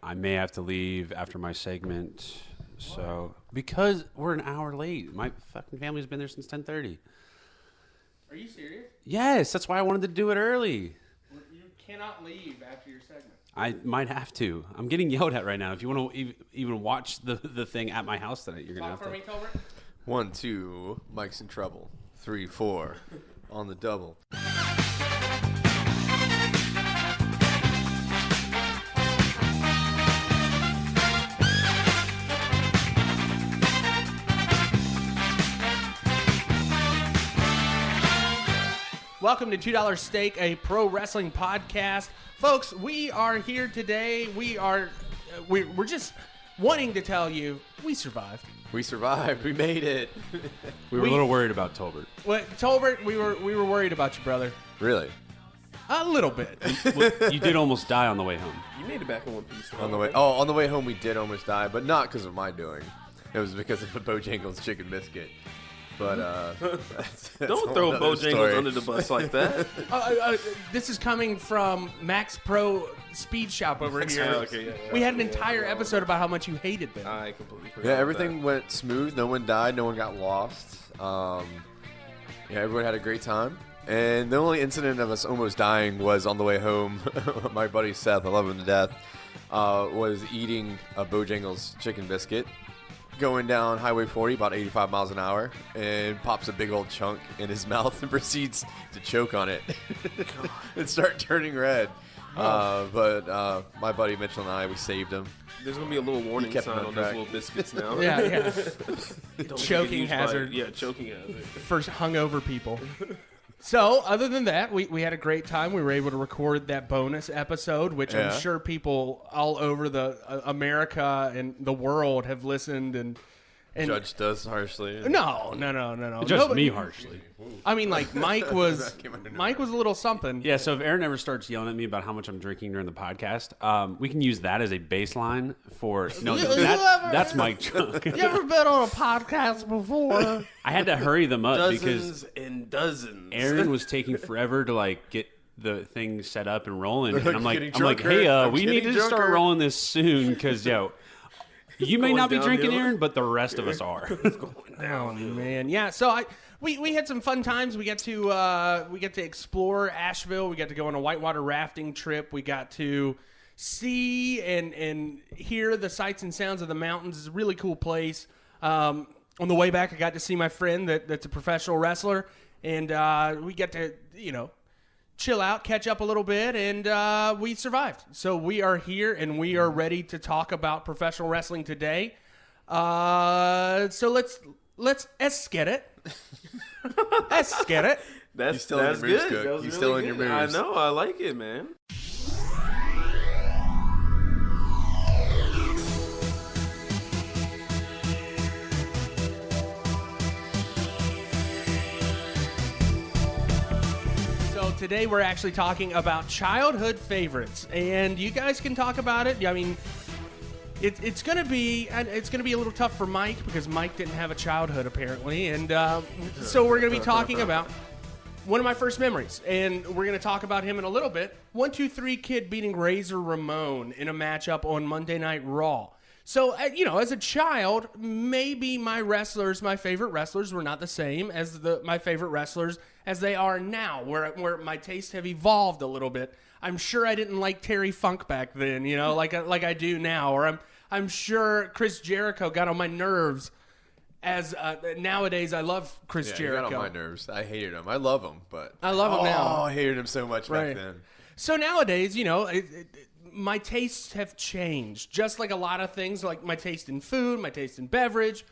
I may have to leave after my segment. So because we're an hour late, my fucking family's been there since 10:30. Are you serious? Yes, that's why I wanted to do it early. You cannot leave after your segment. I might have to. I'm getting yelled at right now. If you want to even watch the thing at my house tonight, you're gonna have to. Talk for me, Tolbert. 1, 2, Mike's in trouble. 3, 4, on the double. Welcome to $2 Steak, a pro wrestling podcast. Folks, we are here today. We're just wanting to tell you we survived. We survived. We made it. We were a little worried about Tolbert. Well, Tolbert, we were worried about you, brother. Really? A little bit. Well, you did almost die on the way home. You made it back in one piece. On the way home we did almost die, but not because of my doing. It was because of the Bojangles chicken biscuit. But don't throw Bojangles under the bus like that. This is coming from Max Pro Speed Shop over here. Okay, yeah. We had an entire episode about how much you hated them. I completely forgot. Yeah, everything went smooth. No one died. No one got lost. Yeah, everyone had a great time. And the only incident of us almost dying was on the way home. My buddy Seth, I love him to death, was eating a Bojangles chicken biscuit, going down Highway 40 about 85 miles an hour, and pops a big old chunk in his mouth and proceeds to choke on it and start turning red. But my buddy Mitchell and I, we saved him. There's going to be a little warning sign on those little biscuits now. Yeah. Don't Choking hazard. choking hazard. For hungover people. So, other than that, we had a great time. We were able to record that bonus episode, which I'm sure people all over the America and the world have listened and Judged us harshly. No. Judged me harshly. I mean, like Mike was a little something. Yeah, so if Aaron ever starts yelling at me about how much I'm drinking during the podcast, we can use that as a baseline for that's Mike drunk. You ever been on a podcast before? I had to hurry them up because dozens. Aaron was taking forever to get the thing set up and rolling, and I'm like, drunker. hey, we need to start rolling this soon because you may not be drinking, downhill. Aaron, but the rest of us are. Oh man, yeah. So we had some fun times. We got to explore Asheville. We got to go on a whitewater rafting trip. We got to see and hear the sights and sounds of the mountains. It's a really cool place. On the way back, I got to see my friend that's a professional wrestler, and we got to chill out, catch up a little bit, and we survived. So we are here, and we are ready to talk about professional wrestling today. So let's get it. Let's get it. That's still in your moves, good. Cook. That was He's really still in good. your moves. I know. I like it, man. Today we're actually talking about childhood favorites, and you guys can talk about it. I mean, it's gonna be a little tough for Mike because Mike didn't have a childhood apparently, and so we're gonna be talking about one of my first memories, and we're gonna talk about him in a little bit. 1, 2, 3 Kid beating Razor Ramon in a matchup on Monday Night Raw. So, as a child, maybe my favorite wrestlers were not the same as my favorite wrestlers as they are now, where my tastes have evolved a little bit. I'm sure I didn't like Terry Funk back then, like I do now, or I'm sure Chris Jericho got on my nerves. As nowadays, I love Chris Jericho. He got on my nerves. I hated him. I love him, but I love him now. Oh, I hated him so much back then. So nowadays, my tastes have changed. Just like a lot of things, like my taste in food, my taste in beverage,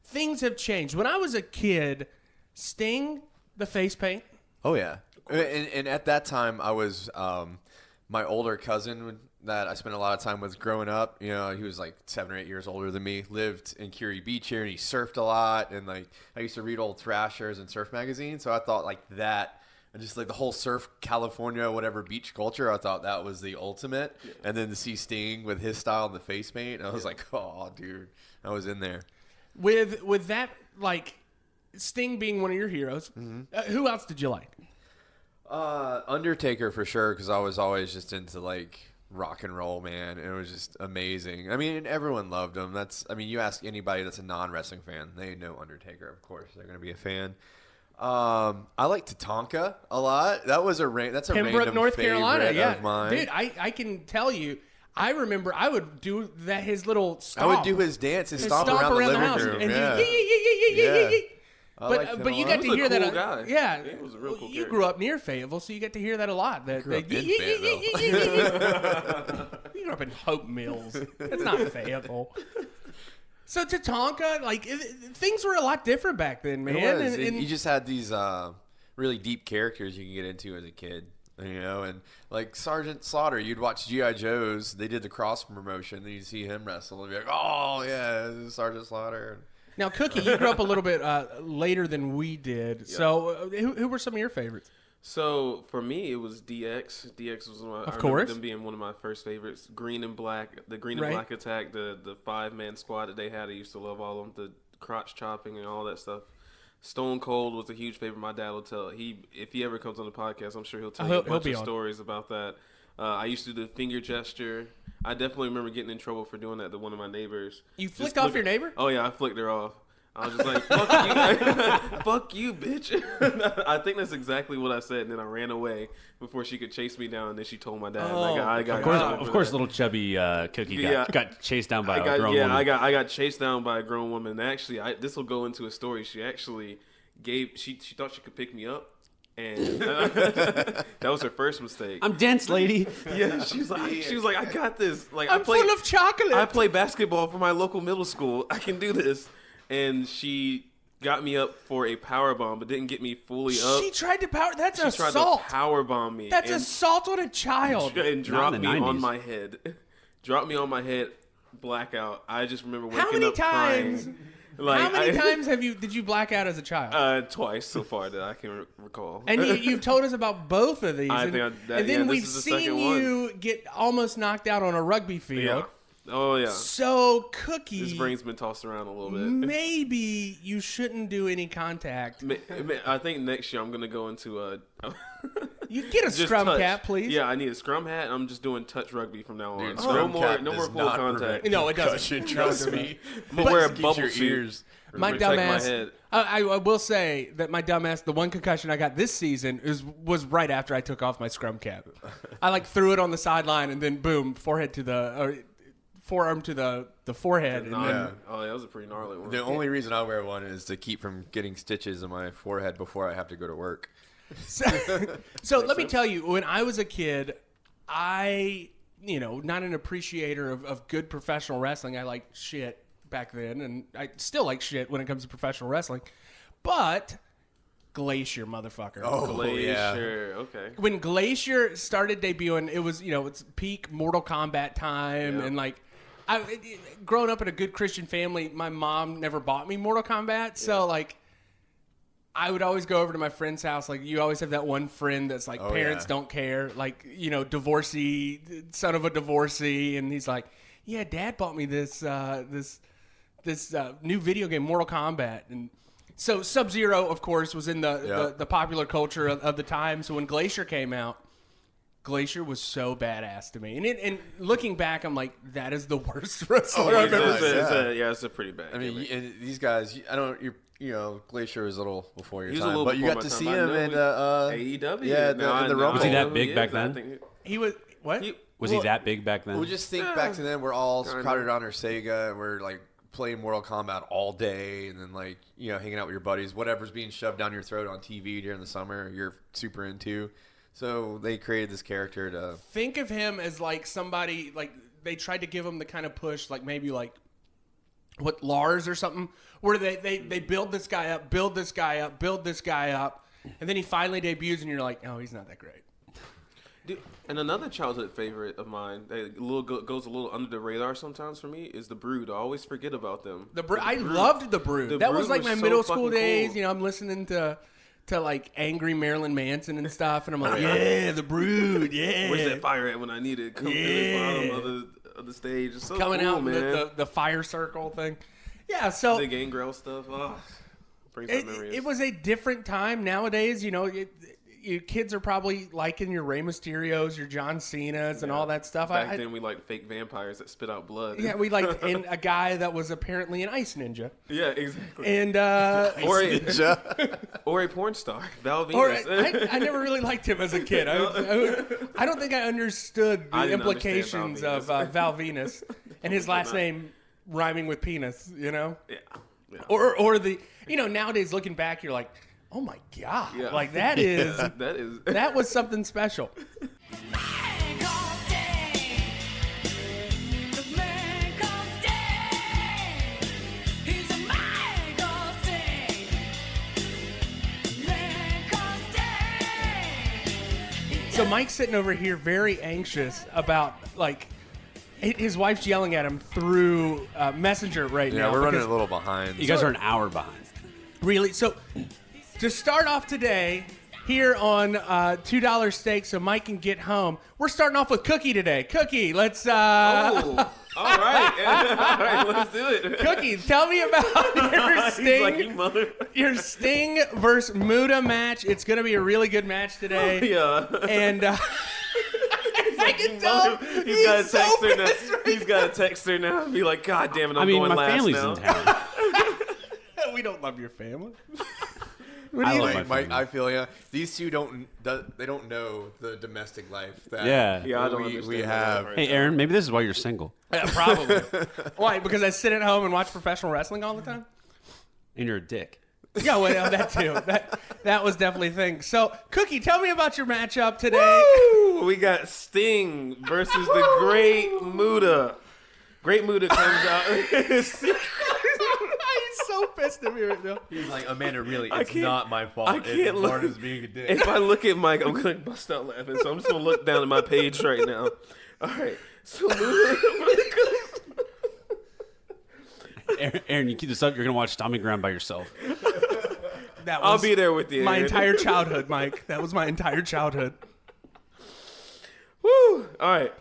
things have changed. When I was a kid, Sting, the face paint. Oh, yeah. And at that time, I was my older cousin that I spent a lot of time with growing up. He was like 7 or 8 years older than me, lived in Curie Beach here, and he surfed a lot. And I used to read old Thrashers and surf magazines. So I thought that, and just the whole surf California, whatever beach culture, I thought that was the ultimate. Yeah. And then to see Sting with his style and the face paint, I was like, oh, dude, I was in there. With that, Sting being one of your heroes, who else did you like? Undertaker for sure, because I was always just into rock and roll, man. It was just amazing. I mean, everyone loved him. You ask anybody that's a non-wrestling fan, they know Undertaker, of course. They're going to be a fan. I like Tatanka a lot. That's a Pembroke, random North favorite Carolina. Yeah, of mine. dude, I can tell you. I remember I would do that. His little stomp. I would do his dance, his stomp around the living house, room. and Yeah. But you get to hear that. Guy. Yeah, he was a real cool you character. grew up near Fayetteville, so you get to hear that a lot. That grew up in you grew up in Hope Mills. That's not Fayetteville. So Tatanka, things were a lot different back then, man. It was. And you just had these really deep characters you can get into as a kid. And like Sergeant Slaughter, you'd watch G.I. Joes. They did the cross promotion. Then you'd see him wrestle and be like, oh, yeah, this is Sergeant Slaughter. Now, Cookie, you grew up a little bit later than we did. Yeah. So who were some of your favorites? So for me, it was DX. DX was one of course. Them being one of my first favorites. Green and Black, the Green and Black attack, the 5-man squad that they had. I used to love all of them, the crotch chopping and all that stuff. Stone Cold was a huge favorite. My dad will tell if he ever comes on the podcast, I'm sure he'll tell you a bunch of stories about that. I used to do the finger gesture. I definitely remember getting in trouble for doing that to one of my neighbors. You flicked off your neighbor? Oh yeah, I flicked her off. I was just like, fuck you, fuck you, bitch. I think that's exactly what I said, and then I ran away before she could chase me down, and then she told my dad. I got of course, little chubby Cookie got chased down by a grown woman. I got chased down by a grown woman. And actually, this will go into a story. She actually she thought she could pick me up. And that was her first mistake. I'm dense, lady. Yeah, she was like, I got this. Like, I'm full of chocolate. I play basketball for my local middle school. I can do this. And she got me up for a power bomb, but didn't get me fully up. She tried to power. That's assault. She tried to power bomb me. That's assault on a child. And dropped me on my head. Dropped me on my head. Blackout. I just remember waking up crying. How many times did you black out as a child? Twice so far that I can recall. And you've told us about both of these. And then we've seen you get almost knocked out on a rugby field. Yeah. Oh, yeah. So, Cookie... His brain's been tossed around a little bit. Maybe you shouldn't do any contact. I think next year I'm going to go into a... You get a scrum cap, please. Yeah, I need a scrum hat, and I'm just doing touch rugby from now on. Dude, no more full contact. No, it doesn't. Trust me. I'm going to wear a bubble suit. My dumbass... I will say that my dumbass, the one concussion I got this season was right after I took off my scrum cap. I threw it on the sideline, and then boom, forearm to the forehead. And then, oh, that was a pretty gnarly one. The only reason I wear one is to keep from getting stitches in my forehead before I have to go to work. So let me tell you, when I was a kid, I, not an appreciator of good professional wrestling. I liked shit back then, and I still like shit when it comes to professional wrestling. But Glacier, motherfucker. Oh, Glacier. Yeah. Okay. When Glacier started debuting, it was, it's peak Mortal Kombat time, and growing up in a good Christian family, my mom never bought me Mortal Kombat, so I would always go over to my friend's house. You always have that one friend that's parents don't care, divorcee, son of a divorcee, and he's like, yeah, Dad bought me this new video game, Mortal Kombat, and so Sub-Zero, of course, was in the popular culture of the time. So when Glacier came out, Glacier was so badass to me. And looking back, I'm like, that is the worst wrestler I've ever seen. It's a pretty bad. I mean, and these guys, Glacier was a little before your time, a little but you got to see him in AEW. Yeah, in the Rumble. Was he that big back then? He was what? Was he that big back then? We'll just think back to then. We're all crowded on our Sega, and we're playing Mortal Kombat all day, and then hanging out with your buddies. Whatever's being shoved down your throat on TV during the summer, you're super into. So they created this character to think of him as somebody they tried to give him the kind of push maybe what Lars or something, where they build this guy up, build this guy up, and then he finally debuts, and you're like, oh, he's not that great. Dude, and another childhood favorite of mine that goes a little under the radar sometimes for me is the Brood. I always forget about them. I loved the Brood. That was my middle school days. Cool. I'm listening to angry Marilyn Manson and stuff, and I'm like, yeah, the Brood, yeah. Where's that fire at when I need it? Come to the bottom of the stage. It's so coming cool, out man. The fire circle thing. Yeah, so the Gangrel stuff. Oh, brings back memories. It was a different time. Nowadays, your kids are probably liking your Rey Mysterios, your John Cenas, and all that stuff. Back then, we liked fake vampires that spit out blood. Yeah, we liked a guy that was apparently an ice ninja. Yeah, exactly. And or a porn star, Val or Venus. I never really liked him as a kid. I don't think I understood the implications of Val Venus and his last name rhyming with penis. You know. Yeah. Or the nowadays looking back, you're like, oh my god, like that is that was something special. So Mike's sitting over here very anxious about, like, his wife's yelling at him through Messenger right now. Yeah, we're running a little behind. You guys are an hour behind. Really? So to start off today here on $2 steak so Mike can get home, we're starting off with Cookie today. Cookie, let's... All right, let's do it. Cookie, tell me about your Sting, your Sting versus Muta match. It's going to be a really good match today. Yeah. And I can tell he's got a text her now. He's got a text her now and be like, God damn it, I'm going my last family's now. in town. We don't love your family. I love my Mike, family. I feel these two don't know the domestic life that I don't we understand have. that. Hey, Aaron, maybe this is why you're single. Probably. Why? Because I sit at home and watch professional wrestling all the time? And you're a dick. Yeah, well, that too. That was definitely a thing. So, Cookie, tell me about your matchup today. Woo! We got Sting versus the Great Muta. Great Muta comes out. He's so pissed at me right now. He's like, Amanda, really, it's not my fault. I can't look. Martin's being a dick. If I look at Mike, I'm going to bust out laughing. So I'm just going to look down at my page right now. All right. So Aaron, you keep this up, you're going to watch Stomping Ground by yourself. I'll be there with you. My Aaron. entire childhood, Mike. That was my entire childhood. Woo! All right.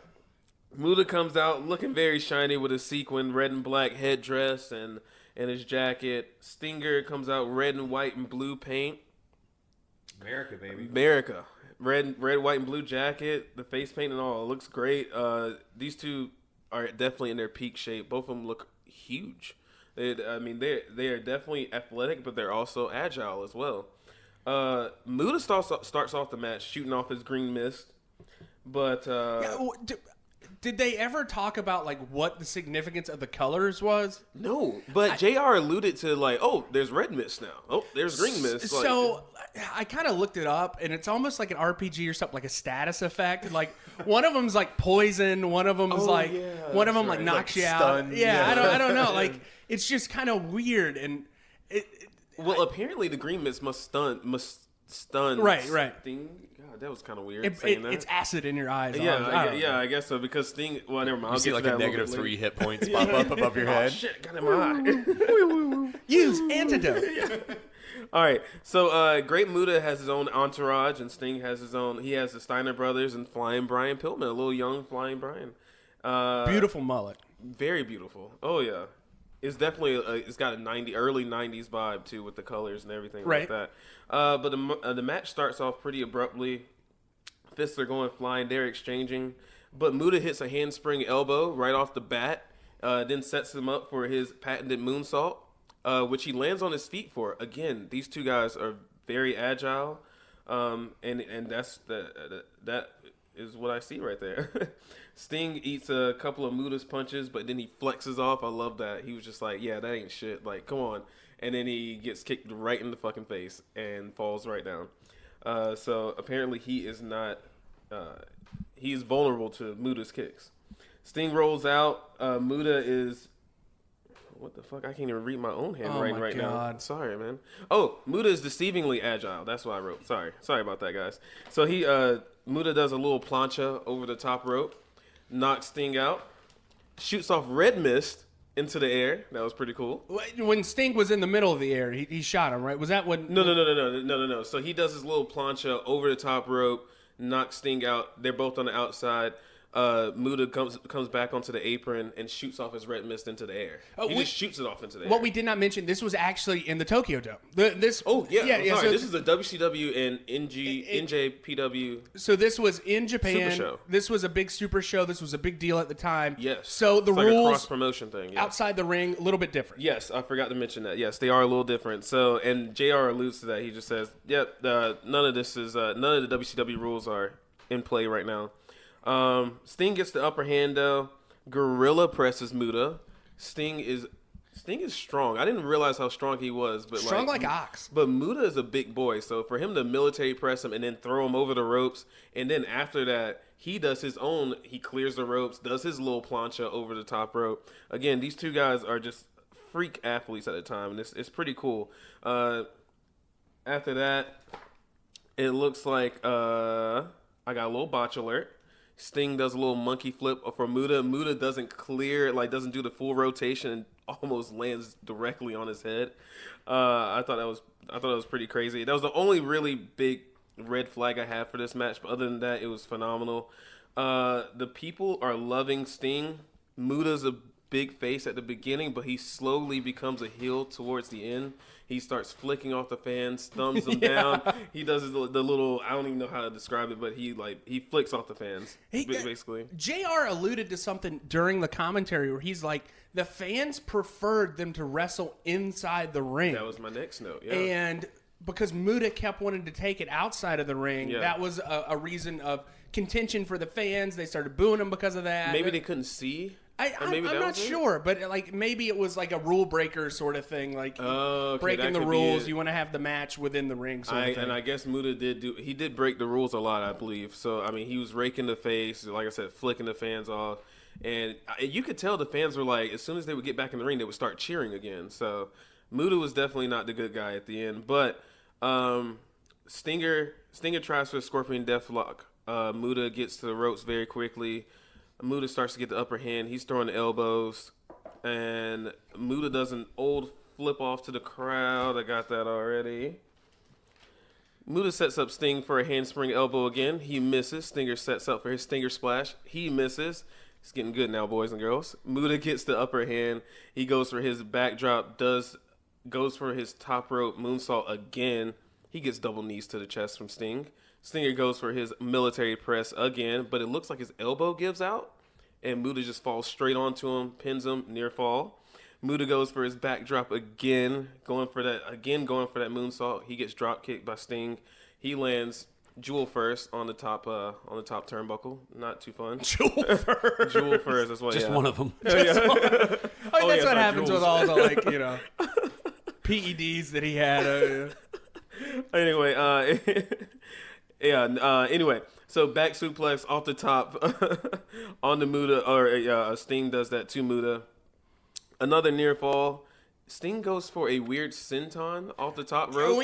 Muta comes out looking very shiny with a sequin red and black headdress and his jacket. Stinger comes out red and white and blue paint. America, baby. America. Red, white, and blue jacket. The face paint and all. It looks great. These two are definitely in their peak shape. Both of them look huge. They are definitely athletic, but they're also agile as well. Muta starts off the match shooting off his green mist. But did they ever talk about like what the significance of the colors was? No, but JR alluded to like, oh, there's red mist now. Oh, there's green mist. So I kind of looked it up, and it's almost like an RPG or something, like a status effect. Like one of them's like poison, one of them's one of them like knocks you out. Yeah, I don't know. Like it's just kind of weird, and well, apparently the green mist must stun. Right. Sting. God, that was kind of weird. saying that. It's acid in your eyes. I guess so because Sting. Well, never mind. You see like a negative 3 hit points pop up above your head. Oh shit! Got in my eye. Use antidote. All right, so Great Muta has his own entourage, and Sting has his own. He has the Steiner brothers and Flying Brian Pillman, a little young Flying Brian. Beautiful mullet. Very beautiful. Oh yeah, it's definitely it's got a early '90s vibe too with the colors and everything like that. But the match starts off pretty abruptly. Fists are going flying. They're exchanging, but Muta hits a handspring elbow right off the bat. Then sets him up for his patented moonsault. Which he lands on his feet for. Again, these two guys are very agile, and that is what I see right there. Sting eats a couple of Muta's punches, but then he flexes off. I love that. He was just like, yeah, that ain't shit. Like, come on. And then he gets kicked right in the fucking face and falls right down. So apparently he is not he is vulnerable to Muta's kicks. Sting rolls out. Muta is... What the fuck? I can't even read my own handwriting right now. Sorry, man. Oh, Muta is deceivingly agile. That's what I wrote. Sorry about that, guys. So Muta does a little plancha over the top rope, knocks Sting out, shoots off red mist into the air. That was pretty cool. When Sting was in the middle of the air, he shot him, right? Was that when? No. So he does his little plancha over the top rope, knocks Sting out. They're both on the outside. Muta comes back onto the apron and shoots off his red mist into the air. He just shoots it off into the air. What we did not mention, this was actually in the Tokyo Dome. Sorry. So, this is the WCW and NJPW. So this was in Japan. Super show. This was a big super show. This was a big deal at the time. Yes. So the it's like rules a cross promotion thing. Yes. outside the ring, a little bit different. Yes, I forgot to mention that. Yes, they are a little different. So, and JR alludes to that. He just says, "Yep, none of the WCW rules are in play right now." Sting gets the upper hand though. Gorilla presses Muta. Sting is strong. I didn't realize how strong he was, but Strong like ox. But Muta is a big boy, so for him to military press him and then throw him over the ropes, and then after that he does his own. He clears the ropes, does his little plancha over the top rope. Again, these two guys are just freak athletes at the time, and it's pretty cool. After that, it looks like I got a little botch alert. Sting does a little monkey flip for Muta. Muta doesn't clear, doesn't do the full rotation and almost lands directly on his head. I thought that was pretty crazy. That was the only really big red flag I have for this match. But other than that, it was phenomenal. The people are loving Sting. Muta's a big face at the beginning, but he slowly becomes a heel towards the end. He starts flicking off the fans, thumbs them down. He does the little, I don't even know how to describe it, but he flicks off the fans, basically. JR alluded to something during the commentary where he's like, the fans preferred them to wrestle inside the ring. That was my next note, yeah. And because Muta kept wanting to take it outside of the ring, that was a reason of contention for the fans. They started booing him because of that. Maybe they couldn't see. I'm not sure, but maybe it was like a rule breaker sort of thing, breaking the rules. You want to have the match within the ring, sort of thing. And I guess Muta did break the rules a lot, I believe. So I mean, he was raking the face, like I said, flicking the fans off, and you could tell the fans were like, as soon as they would get back in the ring, they would start cheering again. So Muta was definitely not the good guy at the end, but Stinger tries for a Scorpion Deathlock. Muta gets to the ropes very quickly. Muta starts to get the upper hand. He's throwing the elbows. And Muta does an old flip off to the crowd. I got that already. Muta sets up Sting for a handspring elbow again. He misses. Stinger sets up for his Stinger splash. He misses. It's getting good now, boys and girls. Muta gets the upper hand. He goes for his backdrop. Goes for his top rope moonsault again. He gets double knees to the chest from Sting. Stinger goes for his military press again, but it looks like his elbow gives out, and Muta just falls straight onto him, pins him, near fall. Muta goes for his backdrop again, going for that moonsault. He gets drop kicked by Sting. He lands jewel first on the top turnbuckle. Not too fun. Jewel first. Jewel first. That's what. Just one of them. That's what happens with all the PEDs that he had. Anyway. Anyway, so back suplex off the top on the Muta, Sting does that to Muta. Another near fall. Sting goes for a weird senton off the top rope.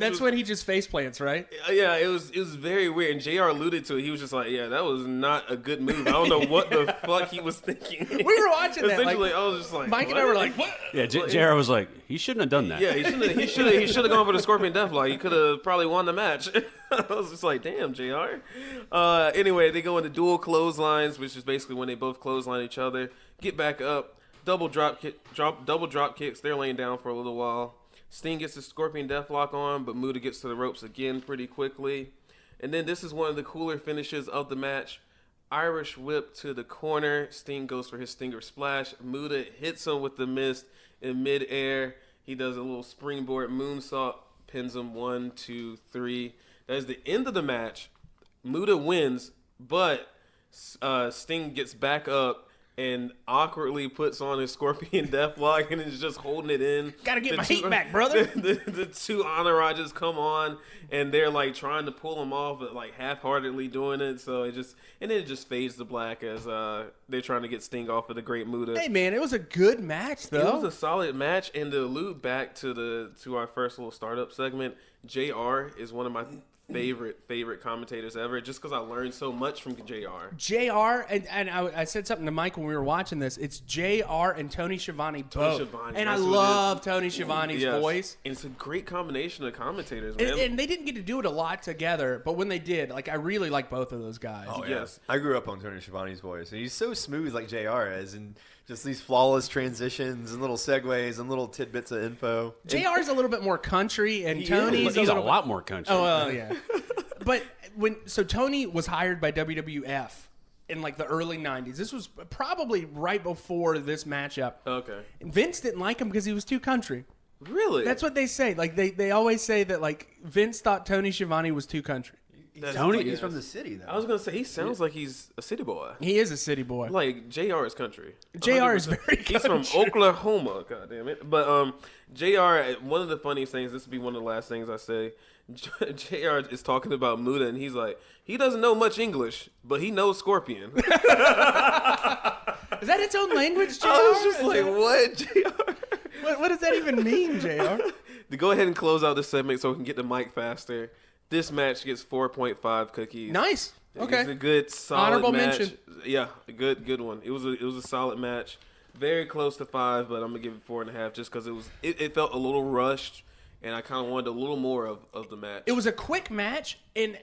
That's when he just face plants, right? Yeah, it was very weird. And JR alluded to it. He was just like, yeah, that was not a good move. I don't know what the fuck he was thinking. We were watching that. Essentially, I was just like, Mike and I were like, what? Yeah, JR was like, he shouldn't have done that. Yeah, he should have gone for the Scorpion Deathlock. He could have probably won the match. I was just like, damn, JR. Anyway, they go into dual clotheslines, which is basically when they both clothesline each other. Get back up. Double drop kicks. They're laying down for a little while. Sting gets the Scorpion Deathlock on, but Muta gets to the ropes again pretty quickly. And then this is one of the cooler finishes of the match. Irish whip to the corner. Sting goes for his Stinger splash. Muta hits him with the mist in midair. He does a little springboard moonsault. Pins him 1, 2, 3. That is the end of the match. Muta wins, but Sting gets back up and awkwardly puts on his Scorpion Deathlock and is just holding it in. Gotta get my heat back, brother. The two entourages come on and they're like trying to pull him off, but like half-heartedly doing it. So it just fades to black as they're trying to get Sting off of the Great Muta. Hey man, it was a good match though. It was a solid match, and to allude back to our first little startup segment, JR is one of my favorite commentators ever, just because I learned so much from JR. JR, and I said something to Mike when we were watching this. It's JR and Tony Schiavone both. And I love Tony Schiavone's voice. And it's a great combination of commentators, man. And they didn't get to do it a lot together, but when they did, like, I really like both of those guys. Oh, yes. I grew up on Tony Schiavone's voice, and he's so smooth like JR is, and just these flawless transitions and little segues and little tidbits of info. JR's a little bit more country, and Tony's he's a a little lot more country. Oh, well, yeah. But Tony was hired by WWF in like the early 90s. This was probably right before this matchup. Okay. And Vince didn't like him because he was too country. Really? That's what they say. Like they always say that like Vince thought Tony Schiavone was too country. Tony, he's from the city, though. I was gonna say he sounds like he's a city boy. He is a city boy. Like JR is country. JR is very country. He's from Oklahoma. God damn it. But JR, one of the funniest things. This will be one of the last things I say. JR is talking about Muta, and he's like, he doesn't know much English, but he knows Scorpion. Is that its own language, JR? I was just like, what, JR? What does that even mean, JR? To go ahead and close out this segment so we can get the mic faster. This match gets 4.5 cookies. Nice. Okay. It's a good, solid Honorable match. mention. Yeah, a good one. It was a solid match. Very close to 5, but I'm gonna give it 4.5 just because it felt a little rushed, and I kind of wanted a little more of the match. It was a quick match, and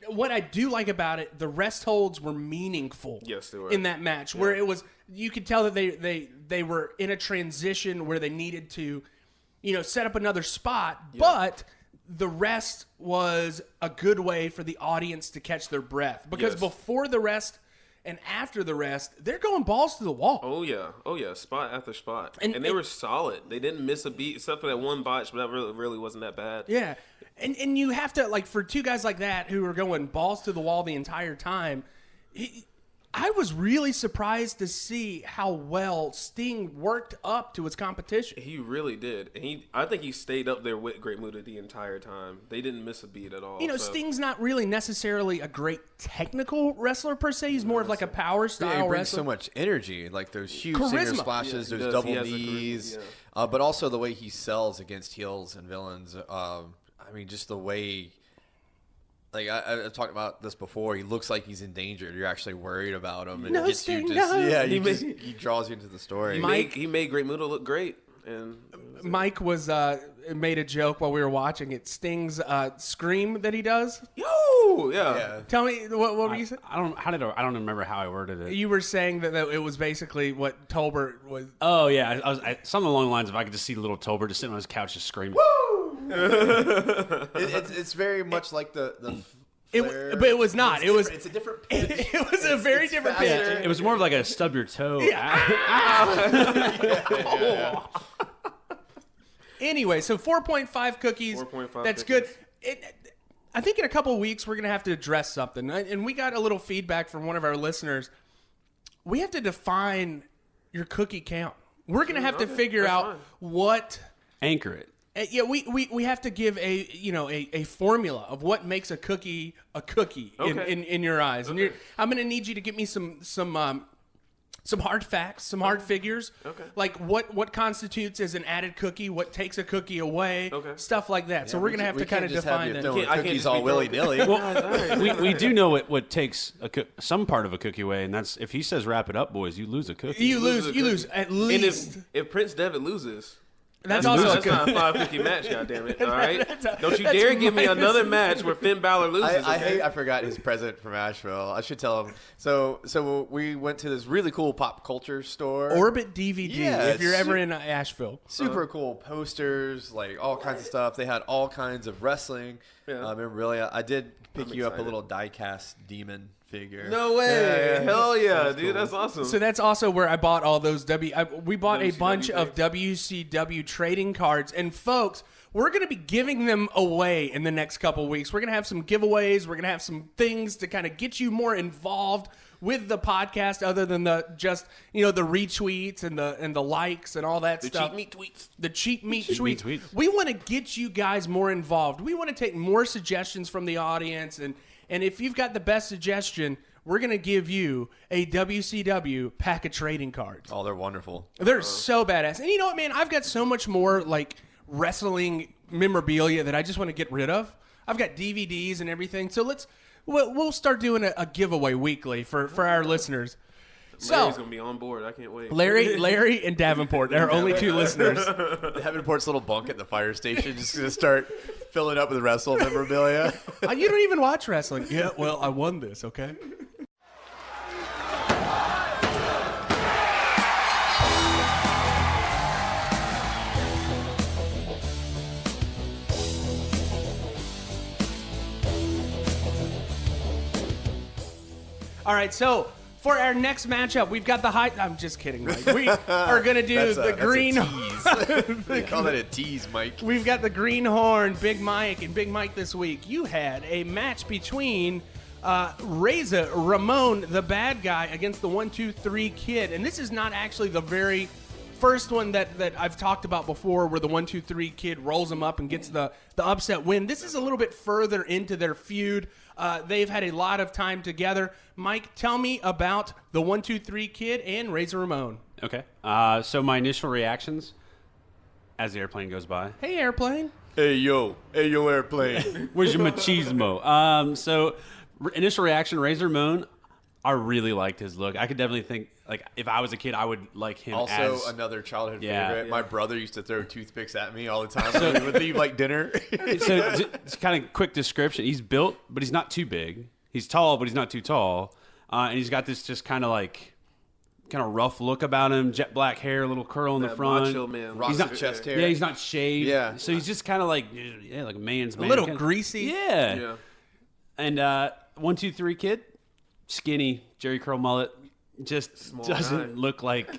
what I do like about it, the rest holds were meaningful. Yes, they were. In that match, where it was, you could tell that they were in a transition where they needed to, set up another spot, but the rest was a good way for the audience to catch their breath, because before the rest and after the rest, they're going balls to the wall. Oh yeah, spot after spot, and they were solid. They didn't miss a beat except for that one botch, but that really wasn't that bad. Yeah, and you have to, like, for two guys like that who are going balls to the wall the entire time. I was really surprised to see how well Sting worked up to his competition. He really did. And I think he stayed up there with Great Muta the entire time. They didn't miss a beat at all. Sting's not really necessarily a great technical wrestler per se. He's more of like a power style he brings wrestler. so much energy, like those huge Charisma. singer splashes, those double knees, but also the way he sells against heels and villains. Just the way. Like I talked about this before, he looks like he's in danger. You're actually worried about him, and No, it gets Sting, you just no. he draws you into the story. He made Great Muta look great. And Mike was made a joke while we were watching it. Sting's scream that he does. Yo, yeah. Tell me what were you saying? I don't remember how I worded it. You were saying that it was basically what Tolbert was. Oh yeah, I was something along the lines of I could just see little Tolbert just sitting on his couch just screaming. It's very much like the but it was not. It's a different pitch. It was a very different pitch. It was more of like a stub your toe. Anyway, so 4.5 cookies. 4.5 That's cookies. good. I think in a couple of weeks we're going to have to address something. And we got a little feedback from one of our listeners. We have to define your cookie count. We're going to have to figure out what... Anchor it. Yeah, we have to give a formula of what makes a cookie in your eyes. And I'm going to need you to give me some hard facts, some hard figures. Okay. Like what constitutes as an added cookie, what takes a cookie away, stuff like that. So we're going to have to kind of define that. Cookies all willy-nilly. We do know what takes some part of a cookie away, and that's if he says wrap it up, boys, you lose a cookie. You lose at least. And if Prince Devitt loses... That's also not a 5-cookie match, goddammit. All right? Don't you dare give me another match where Finn Balor loses. I forgot his present from Asheville. I should tell him. So we went to this really cool pop culture store. Orbit DVD, if you're ever in Asheville. Super cool posters, like all kinds of stuff. They had all kinds of wrestling. Yeah. I did pick you up a little die-cast demon figure. No way. Yeah. Hell yeah, That's dude. cool. That's awesome. So that's also where I bought all those we bought a WCW bunch of things. WCW trading cards. And folks, we're going to be giving them away in the next couple weeks. We're going to have some giveaways. We're going to have some things to kind of get you more involved with the podcast, other than the retweets and the likes and all that stuff. Cheap meat tweets. The cheap meat Cheap meat tweets. tweets. We want to get you guys more involved. We want to take more suggestions from the audience, and if you've got the best suggestion, we're going to give you a WCW pack of trading cards. Oh, they're wonderful. They're so badass. And you know what, man? I've got so much more like wrestling memorabilia that I just want to get rid of. I've got DVDs and everything. So we'll start doing a giveaway weekly for our listeners. Larry's gonna be on board. I can't wait. Larry, and Davenport. They're our only 2 listeners. Davenport's little bunk at the fire station just gonna start filling up with wrestle memorabilia. You don't even watch wrestling. Yeah, well, I won this. Okay. All right, so for our next matchup, we've got the high. I'm just kidding, Mike. We are going to do the green. They call that a tease, Mike. We've got the Greenhorn, Big Mike, and Big Mike this week. You had a match between Reza Ramon, the bad guy, against the 1-2-3 Kid, and this is not actually the very first one that I've talked about before, where the 1-2-3 Kid rolls him up and gets the upset win. This is a little bit further into their feud. They've had a lot of time together. Mike, tell me about the 1-2-3 Kid and Razor Ramon. Okay. So my initial reactions as the airplane goes by. Hey, airplane. Hey yo, airplane. Where's your machismo? So initial reaction, Razor Ramon, I really liked his look. I could definitely think, like, if I was a kid, I would like him Also, as... another childhood Yeah. favorite. Yeah. My brother used to throw toothpicks at me all the time when we would leave, like, dinner. So just kind of quick description. He's built, but he's not too big. He's tall, but he's not too tall. And he's got this just kind of rough look about him. Jet black hair, a little curl in the That front. macho man. Rocks not- the chest hair. Yeah, he's not shaved. Yeah. So he's just kind of like a man's man. A little Kinda- greasy. Yeah. Yeah. And 1-2-3 Kid, skinny, Jerry curl mullet, just Small doesn't guy. look like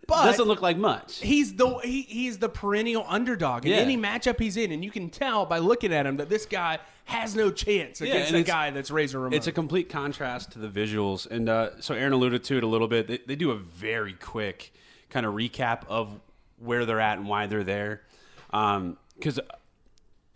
But doesn't look like much. he's the perennial underdog in Yeah. any matchup he's in, and you can tell by looking at him that this guy has no chance against and the it's- guy that's Razor Ramon. It's a complete contrast to the visuals. And so Aaron alluded to it a little bit. They do a very quick kind of recap of where they're at and why they're there.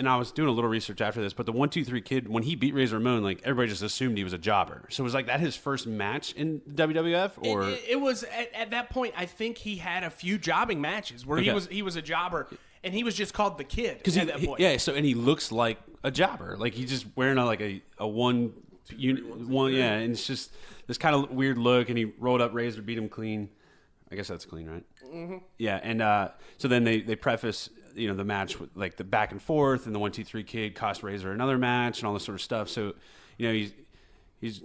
And I was doing a little research after this, but the 1-2-3 Kid, when he beat Razor Ramon, like, everybody just assumed he was a jobber. So was that his first match in WWF, or It was at that point. I think he had a few jobbing matches where he Okay. was a jobber, and he was just called the Kid at because that point. yeah. So and he looks like a jobber, like he's just wearing a one unit one, yeah, and it's just this kind of weird look. And he rolled up Razor, beat him clean. I guess that's clean, right? Mm-hmm. Yeah, and so then they preface the match with like the back and forth, and the 1-2-3 Kid cost Razor another match and all this sort of stuff. So he's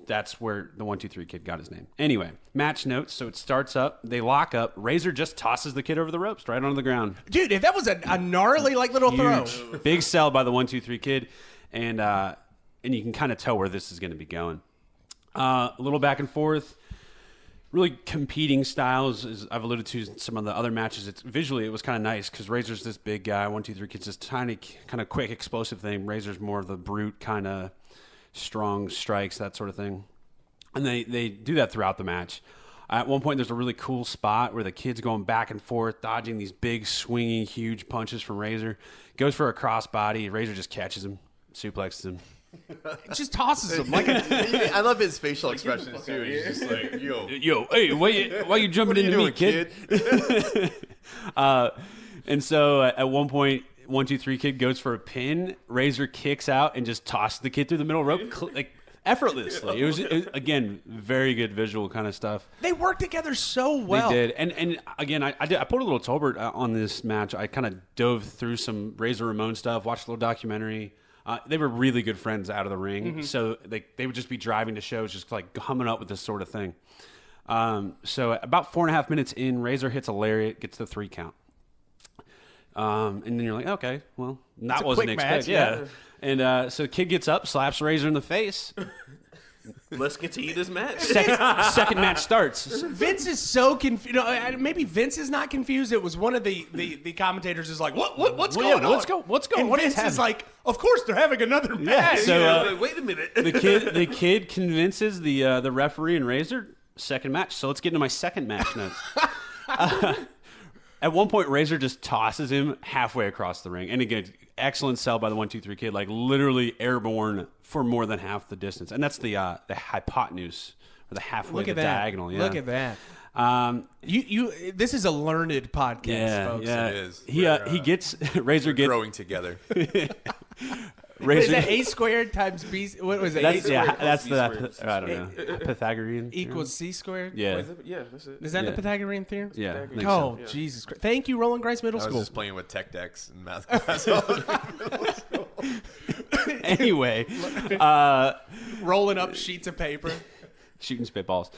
that's where the 1-2-3 Kid got his name. Anyway, match notes. So it starts up, they lock up. Razor just tosses the Kid over the ropes, right onto the ground. Dude, if that was a gnarly little throw. Huge. Big sell by the 1-2-3 Kid, and you can kind of tell where this is going to be going. A little back and forth. Really competing styles, as I've alluded to in some of the other matches. Visually, it was kind of nice because Razor's this big guy, 1-2-3 Kid's this tiny, kind of quick, explosive thing. Razor's more of the brute, kind of strong strikes, that sort of thing. And they do that throughout the match. At one point, there's a really cool spot where the Kid's going back and forth, dodging these big, swinging, huge punches from Razor. Goes for a crossbody. Razor just catches him, suplexes him. It just tosses him like I love his facial expressions, too. He's just like, yo. Hey, why you jumping into me, kid? And so at one point, 1-2-3 Kid goes for a pin. Razor kicks out and just tosses the Kid through the middle rope, like effortlessly. It was again very good visual kind of stuff. They work together so well. They did, and again, I put a little Tolbert on this match. I kind of dove through some Razor Ramon stuff, watched a little documentary. They were really good friends out of the ring, so they would just be driving to shows, just like humming up with this sort of thing. So about 4.5 minutes in, Razor hits a lariat, gets the 3 count. And then you're like, okay, well, that wasn't quick match, expected. Yeah. And so the Kid gets up, slaps Razor in the face. Let's continue this match. Second match starts. Vince is so confused. Maybe Vince is not confused. It was one of the commentators is like, what's going on? What's going And on? Vince is like, of course they're having another match. So Like, wait a minute. the kid convinces the referee and Razor, second match. So let's get into my second match notes. At one point, Razor just tosses him halfway across the ring. And again, excellent sell by the 1-2-3 Kid, like literally airborne for more than half the distance. And that's the hypotenuse, or the halfway, Look at the that. diagonal. Yeah. Look at that. This is a learned podcast, folks. Yeah. It is. He gets Razor gets Growing together. Is that A squared times B? What was it? That's, A yeah, squared that's B the squared. I don't know Pythagorean equals C squared? yeah. Yeah, that's it. Is that Yeah. the Pythagorean theorem? Yeah. I think Oh, so. Yeah. Jesus Christ. Thank you, Roland Grice Middle I was School. just playing with tech decks and math class. Anyway, Rolling up sheets of paper. shooting spitballs.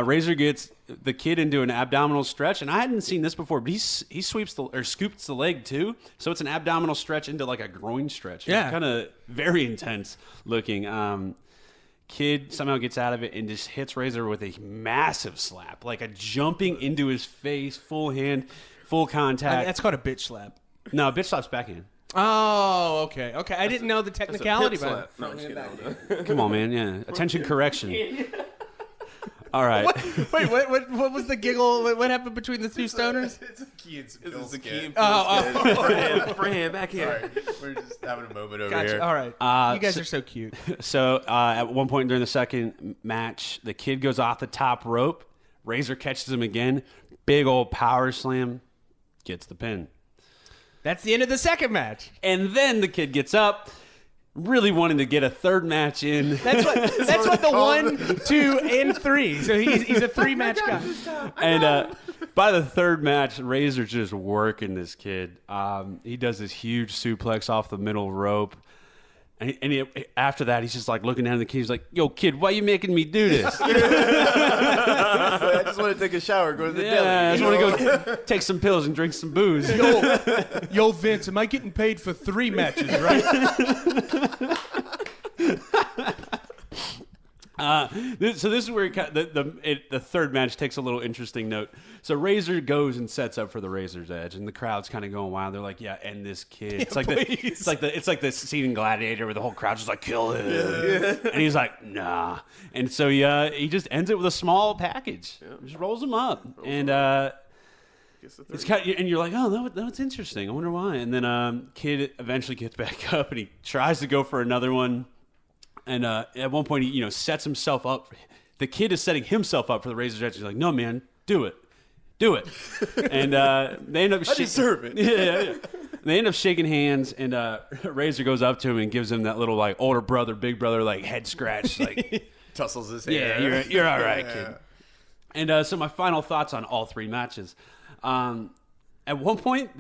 Razor gets the kid into an abdominal stretch, and I hadn't seen this before, but he scoops the leg too, so it's an abdominal stretch into like a groin stretch. Yeah. Kind of very intense looking. Kid somehow gets out of it and just hits Razor with a massive slap, like a jumping into his face, full hand, full contact. That's called a bitch slap. No, bitch slap's backhand. Oh, okay. I didn't know the technicality Pimp behind it. slap. No, I'm just kidding. Come on, man. Yeah, attention correction. All right. Wait, what was the giggle? What happened between the two stoners? It's a key and This is the key. Oh, Front back here. All right, we're just having a moment over gotcha. here. All right. You guys are so cute. So at one point during the second match, the kid goes off the top rope. Razor catches him again. Big old power slam. Gets the pin. That's the end of the second match. And then the kid gets up, really wanting to get a third match in. That's what the 1, 2, and 3. So he's a 3-match guy. And by the third match, Razor's just working this kid. He does this huge suplex off the middle rope. And after that, he's just like looking down at the kid. He's like, "Yo, kid, why you making me do this?" I just want to take a shower, go to the deli. I just want to go take some pills and drink some booze. Yo, Vince, am I getting paid for 3 matches, right? So this is where the third match takes a little interesting note. So Razor goes and sets up for the Razor's Edge, and the crowd's kind of going wild. They're like, "Yeah, end this kid." It's like it's like the scene in Gladiator where the whole crowd's just like, "Kill him," and he's like, "Nah." And so he just ends it with a small package, just rolls him up, and it's kind of, and you're like, "Oh, that's interesting. I wonder why." And then kid eventually gets back up and he tries to go for another one. And at one point, he sets himself up. The kid is setting himself up for the Razor's Edge. He's like, "No, man, do it. And they end up. I deserve it. Yeah. They end up shaking hands, and Razor goes up to him and gives him that little like older brother, big brother, like head scratch, like Tussles his yeah, hair. you're all right, kid. And so my final thoughts on all 3 matches. At one point,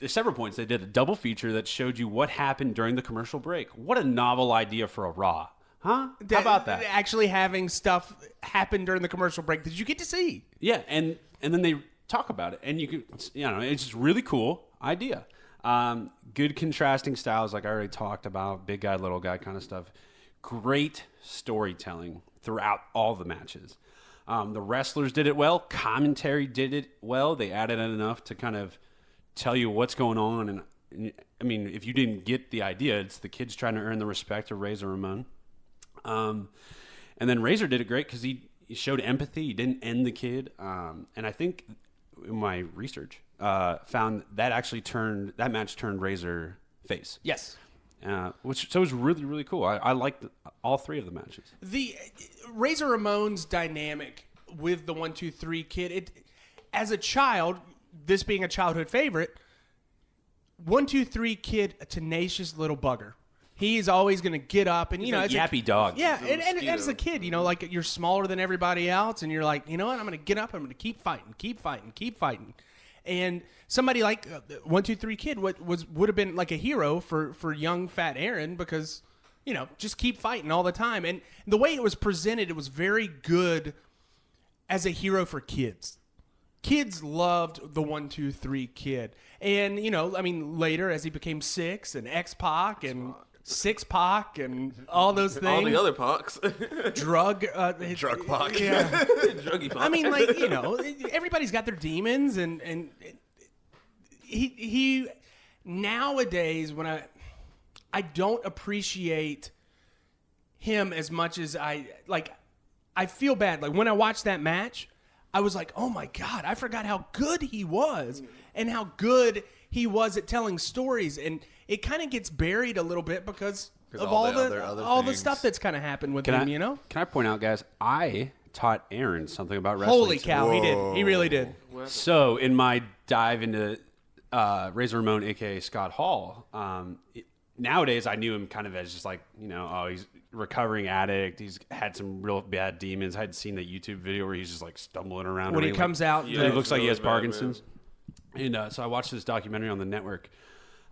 several points, they did a double feature that showed you what happened during the commercial break. What a novel idea for a Raw. Huh? How about that? Actually having stuff happen during the commercial break that you get to see. Yeah, and then they talk about it, and you can, it's just really cool idea. Good contrasting styles, like I already talked about, big guy, little guy kind of stuff. Great storytelling throughout all the matches. The wrestlers did it well. Commentary did it well. They added in enough to kind of tell you what's going on. And I mean, if you didn't get the idea, it's the kids trying to earn the respect of Razor Ramon. And then Razor did it great because he showed empathy. He didn't end the kid. And I think in my research found that that match turned Razor face. Yes. Which was really, really cool. I liked all 3 of the matches. The Razor Ramon's dynamic with the 1, 2, 3 kid, as a child, this being a childhood favorite, 1, 2, 3 kid, a tenacious little bugger. He is always going to get up and, He's a yappy dog. Yeah, and as a kid, like you're smaller than everybody else, and you're like, you know what, I'm going to get up, I'm going to keep fighting. And somebody like 1, 2, 3 kid would have been like a hero for young fat Aaron because, just keep fighting all the time. And the way it was presented, it was very good as a hero for kids. Kids loved the 1, 2, 3 kid. And, later as he became 6 and X-Pac and 6-Pac and all those things. All the other Pacs. Drug Pac. Yeah. Druggy Pac. I mean, everybody's got their demons, and he nowadays when I don't appreciate him as much as I feel bad. Like when I watched that match, I was like, oh my God, I forgot how good he was and how good he was at telling stories, and it kind of gets buried a little bit because of all the stuff that's kind of happened with him. Can I point out, guys? I taught Aaron something about wrestling. Holy cow, he did. He really did. So in my dive into Razor Ramon, aka Scott Hall, nowadays I knew him kind of as just like, oh, he's a recovering addict. He's had some real bad demons. I had seen the YouTube video where he's just like stumbling around. When he comes out, it looks like he has Parkinson's. And so I watched this documentary on the network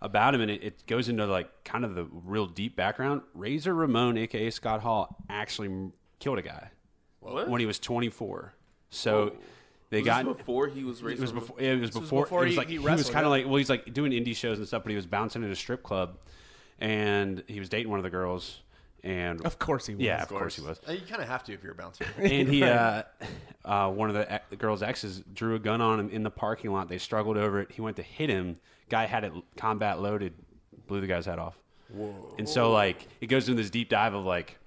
about him, and it goes into like kind of the real deep background. Razor Ramon, aka Scott Hall, actually killed a guy when he was 24. So they got before he was racing. It was before. He was kind of like, he's like doing indie shows and stuff, but he was bouncing at a strip club, and he was dating one of the girls. And of course he was. Yeah, of course he was. You kind of have to if you're a bouncer. And he, one of the girl's exes drew a gun on him in the parking lot. They struggled over it. He went to hit him. Guy had it combat loaded, blew the guy's head off. Whoa. And so like it goes into this deep dive of like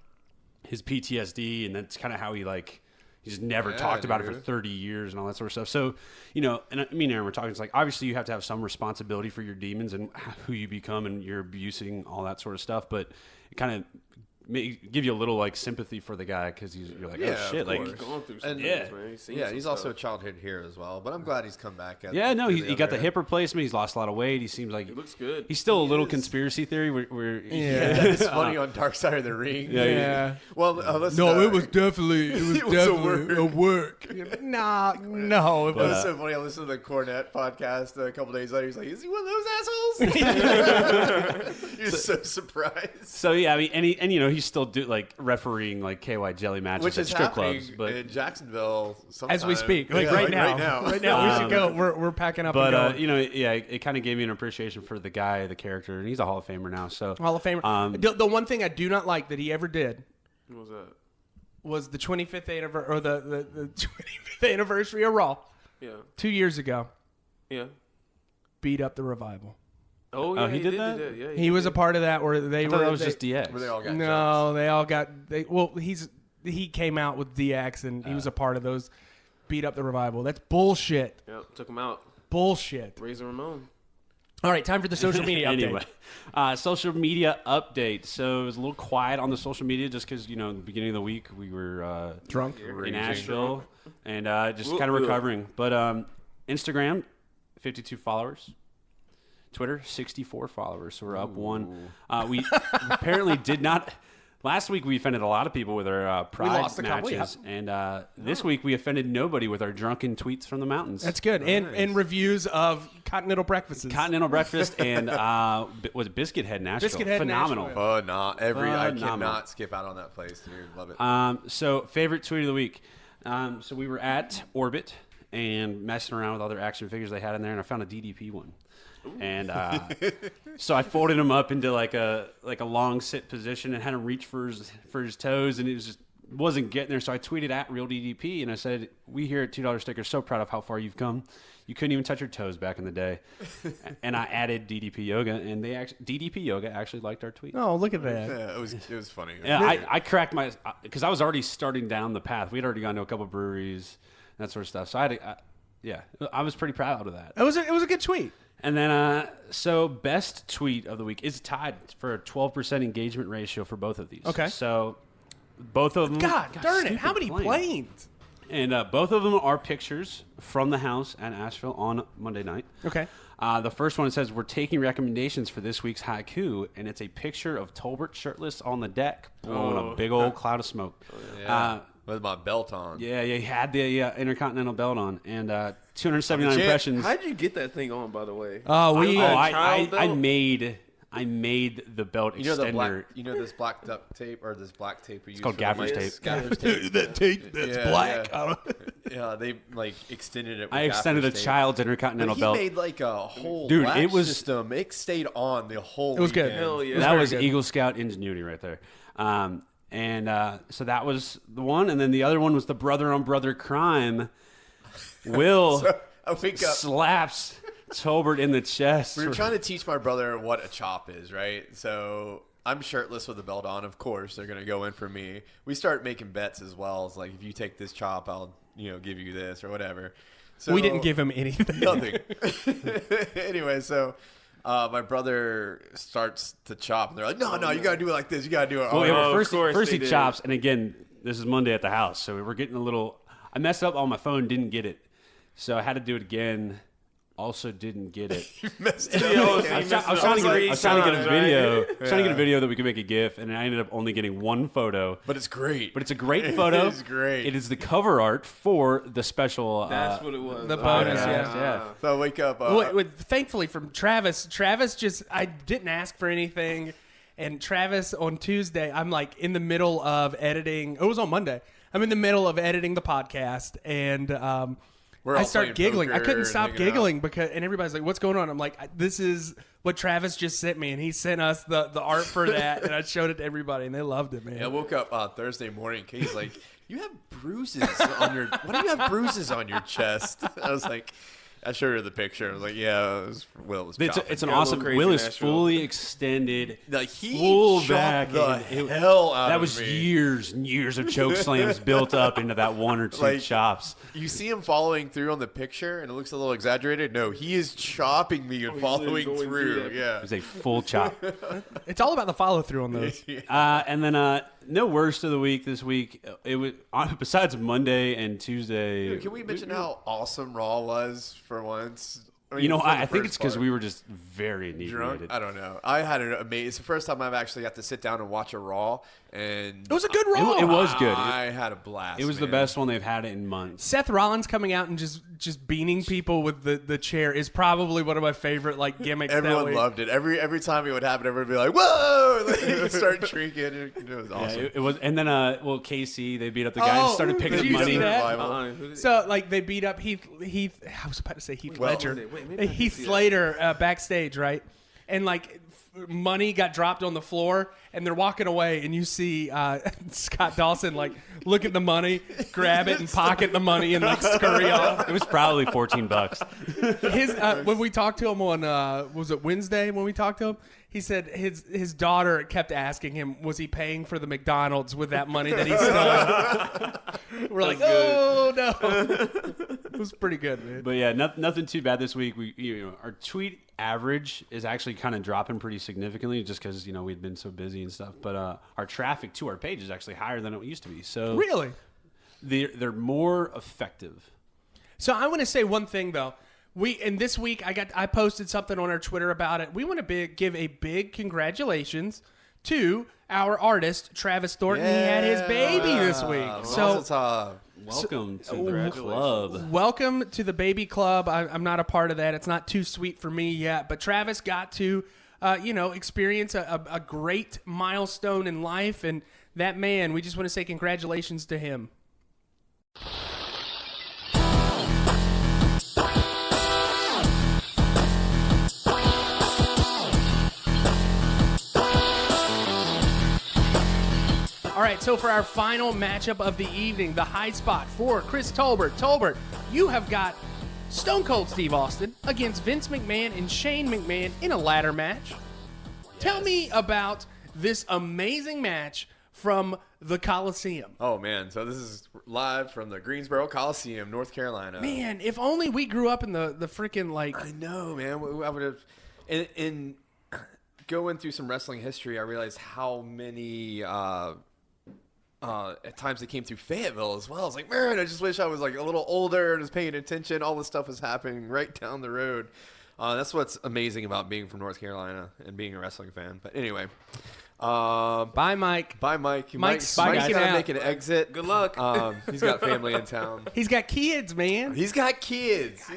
his PTSD, and that's kind of how he like he's never talked about it for 30 years and all that sort of stuff. So, and me and Aaron were talking. It's like obviously you have to have some responsibility for your demons and who you become and your abusing, all that sort of stuff. But it kind of give you a little like sympathy for the guy because you're like, oh shit, like he's going through some things, man. He's also a childhood hero as well. But I'm glad he's come back. He got the hip replacement. He's lost a lot of weight. He seems like he looks good. He's still a little conspiracy thery. Where it's funny on Dark Side of the Ring. Yeah. Well, it was definitely a work. No, it was so funny. I listened to the Cornette podcast a couple days later. He's like, "Is he one of those assholes?" He was so surprised. So yeah, I mean, and he's still refereeing like KY jelly matches which at is strip clubs, but in Jacksonville as we speak, right now, we should go. We're packing up. But and going. it kind of gave me an appreciation for the guy, the character, and he's a Hall of Famer now. So Hall of Famer. The one thing I do not like that he ever did. What was that? Was the 25th anniversary or the 25th anniversary of Raw? Yeah. 2 years ago. Yeah. Beat up the Revival. Oh yeah, he did that. Yeah, he was a part of that where they were. That was just DX. Where they all got no, they all got. He came out with DX and he was a part of those. Beat up the Revival. That's bullshit. Yep, took him out. Bullshit. Razor Ramon. All right, time for the social media update. Anyway, social media update. So it was a little quiet on the social media just because, in the beginning of the week we were drunk in Nashville and just kind of recovering. But Instagram, 52 followers. Twitter, 64 followers. So we're up one. We apparently did not... Last week we offended a lot of people with our Pride matches, and this week we offended nobody with our drunken tweets from the mountains. That's good, and reviews of Continental Breakfasts. Continental Breakfast and was it Biscuit Head Nashville? Biscuit Head Phenomenal. Nashville. I cannot skip out on that place, dude. Love it. So favorite tweet of the week. So we were at Orbit and messing around with other action figures they had in there, and I found a DDP one. And so I folded him up into like a long sit position and had him reach for his toes, and it wasn't getting there. So I tweeted at Real DDP and I said, "We here at $2 Sticker are so proud of how far you've come. You couldn't even touch your toes back in the day." And I added DDP Yoga, and DDP Yoga actually liked our tweet. Oh, look at that! Yeah, it was funny. Yeah, I cracked because I was already starting down the path. We'd already gone to a couple breweries, that sort of stuff. So I was pretty proud of that. It was a good tweet. And then, so best tweet of the week is tied for a 12% engagement ratio for both of these. Okay. So both of them. God darn it! How many planes? And both of them are pictures from the house at Asheville on Monday night. Okay. The first one says, "We're taking recommendations for this week's HIGHKu," and it's a picture of Tolbert shirtless on the deck, blowing a big old cloud of smoke. Yeah. With my belt on. Yeah, he had the Intercontinental belt on, and 279 impressions. How'd you get that thing on, by the way? I made the belt extender. This black duct tape or this black tape we use. It's called gaffer's tape. Gaffer's tape. That tape that's black. Yeah, they extended it. With I extended a child's Intercontinental belt. He made a whole system. It stayed on the whole. It was good. Hell yeah. That was Eagle Scout ingenuity right there. So that was the one, and then the other one was the brother on brother crime. Will slaps Tolbert in the chest. We were trying to teach my brother what a chop is, right? So I'm shirtless with the belt on. Of course, they're gonna go in for me. We start making bets as well. It's like, if you take this chop, I'll give you this or whatever. So we didn't give him anything. Nothing. Anyway, so. My brother starts to chop, and they're like, "No, you gotta do it like this. You gotta do it." First he chops, and again, this is Monday at the house, so we're getting a little. I messed up on my phone, didn't get it, so I had to do it again also didn't get it. Missed it. I was trying to get a video. Trying to get a video that we could make a GIF, and I ended up only getting one photo. But it's great. But it's a great photo. It's great. It is the cover art for the special. That's what it was. The bonus, yeah. So I wake up. Thankfully from Travis. Travis I didn't ask for anything. And Travis, on Tuesday, I'm like in the middle of editing. It was on Monday. I'm in the middle of editing the podcast, and I start giggling. I couldn't stop giggling and everybody's like, "What's going on?" I'm like, "This is what Travis just sent me," and he sent us the art for that, and I showed it to everybody, and they loved it, man. Yeah, I woke up Thursday morning. Katie's like, "You have bruises on your. Why do you have bruises on your chest?" I was like. I showed her the picture. I was like, "Yeah, Will was." It's an awesome. Will is fully extended, like he full chopped back. The hell out that of was me. years and years of choke slams built up into that one or two chops. You see him following through on the picture, and it looks a little exaggerated. No, he is chopping me and following through. Yeah, it was a full chop. It's all about the follow through on those. And then no worst of the week this week. It was besides Monday and Tuesday. Dude, can we mention how awesome Raw was for once? I mean, I think it's because we were just very inebriated. I don't know. I had an amazing. It's the first time I've actually got to sit down and watch a Raw, and it was a good Raw. It was good. I had a blast. It was the best one they've had in months. Seth Rollins coming out and just beaning people with the chair is probably one of my favorite gimmicks. Everyone loved it. Every time it would happen, everyone would be like, "Whoa!" They would start shrieking. It was awesome. Yeah, it was. And then KC, they beat up the guy and started picking up money. So they beat up Heath. I was about to say Heath Ledger. Heath Slater backstage, right? And money got dropped on the floor, and they're walking away, and you see Scott Dawson look at the money, grab it, and pocket the money, and scurry off. It was probably $14. His when we talked to him on was it Wednesday when we talked to him, he said his daughter kept asking him, was he paying for the McDonald's with that money that he stole? We're like, oh no. It was pretty good, man. But yeah, nothing too bad this week. Our tweet average is actually kind of dropping pretty significantly just because we'd been so busy and stuff. But our traffic to our page is actually higher than it used to be. So really, they're more effective. So I want to say one thing though. This week I posted something on our Twitter about it. We want to give a big congratulations to our artist Travis Thornton. Yeah. He had his baby this week. So welcome to the club. Welcome to the baby club. I'm not a part of that. It's not too sweet for me yet. But Travis got to, experience a great milestone in life, and that man. We just want to say congratulations to him. All right, so for our final matchup of the evening, the high spot for Chris Tolbert. Tolbert, you have got Stone Cold Steve Austin against Vince McMahon and Shane McMahon in a ladder match. Yes. Tell me about this amazing match from the Coliseum. Oh, man. So this is live from the Greensboro Coliseum, North Carolina. Man, if only we grew up in the freaking I know, man. I would have... In going through some wrestling history, I realized how many... at times they came through Fayetteville as well. I was like, man, I just wish I was a little older and was paying attention. All this stuff was happening right down the road. That's what's amazing about being from North Carolina and being a wrestling fan. But anyway, bye, Mike. Bye, Mike. Mike's got to make an exit. Good luck. He's got family in town. He's got kids, man. He's got kids. I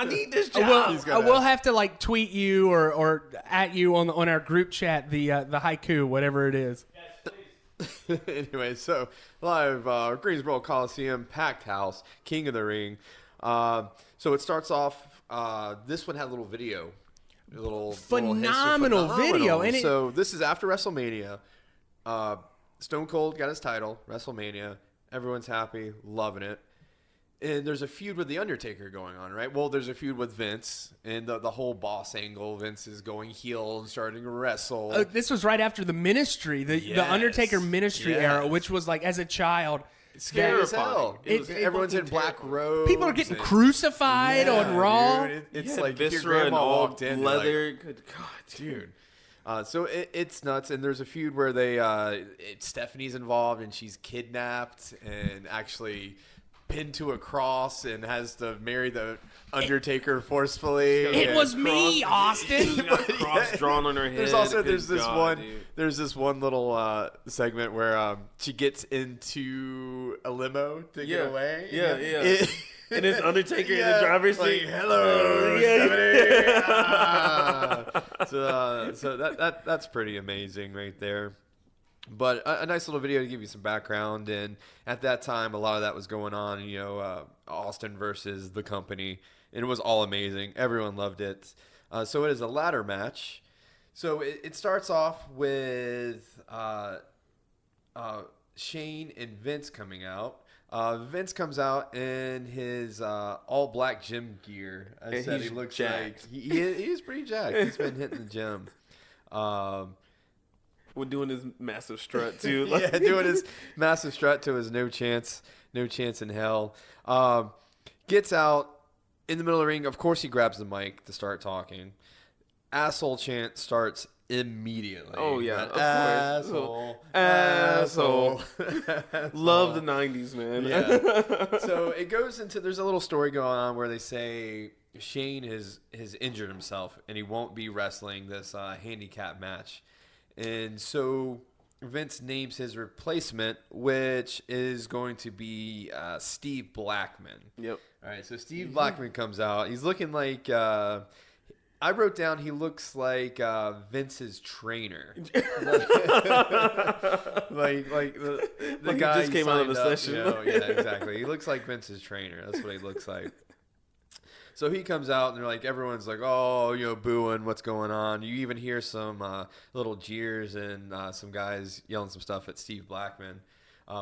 need this job. I will have to tweet you or at you on our group chat the HIGHKu, whatever it is. Anyway, so live Greensboro Coliseum, packed house, King of the Ring. So it starts off. This one had a little video, phenomenal video. And so this is after WrestleMania. Stone Cold got his title, WrestleMania. Everyone's happy, loving it. And there's a feud with The Undertaker going on, right? Well, there's a feud with Vince and the whole boss angle. Vince is going heel and starting to wrestle. This was right after the Ministry, the Undertaker Ministry era, which was as a child. Scary as hell. Everyone's in black robes. People are getting crucified on Raw. Dude, it's like Viscera your grandma and all walked in. leather. Good God, dude. So it's nuts, and there's a feud where Stephanie's involved, and she's kidnapped and actually pinned to a cross and has to marry the Undertaker forcefully. It was me, Austin. She got a cross drawn on her head. There's this one Dude. little segment where she gets into a limo to get away. Yeah. And it's Undertaker in the driver's seat. Hello, Yeah. So that's pretty amazing right there. But a nice little video to give you some background. And at that time, a lot of that was going on. Austin versus the company, and it was all amazing. Everyone loved it. So it is a ladder match. So it starts off with Shane and Vince coming out. Vince comes out in his all black gym gear. I said he looks jacked. like he is pretty jacked. He's been hitting the gym. We're doing his massive strut too. Yeah, doing his massive strut to his no chance in hell. Gets out in the middle of the ring. Of course, he grabs the mic to start talking. Asshole chant starts immediately. Oh yeah, of course. Asshole. Love the '90s, man. Yeah. So it goes into, there's a little story going on where they say Shane has injured himself and he won't be wrestling this handicap match. And so Vince names his replacement, which is going to be Steve Blackman. Yep. All right, so Steve Blackman comes out. He's looking like, I wrote down he looks like Vince's trainer. like the He guy just came out of the signed up, session. Yeah, exactly. He looks like Vince's trainer. That's what he looks like. So he comes out and they're like, everyone's like, oh, booing, what's going on? You even hear some little jeers and some guys yelling some stuff at Steve Blackman,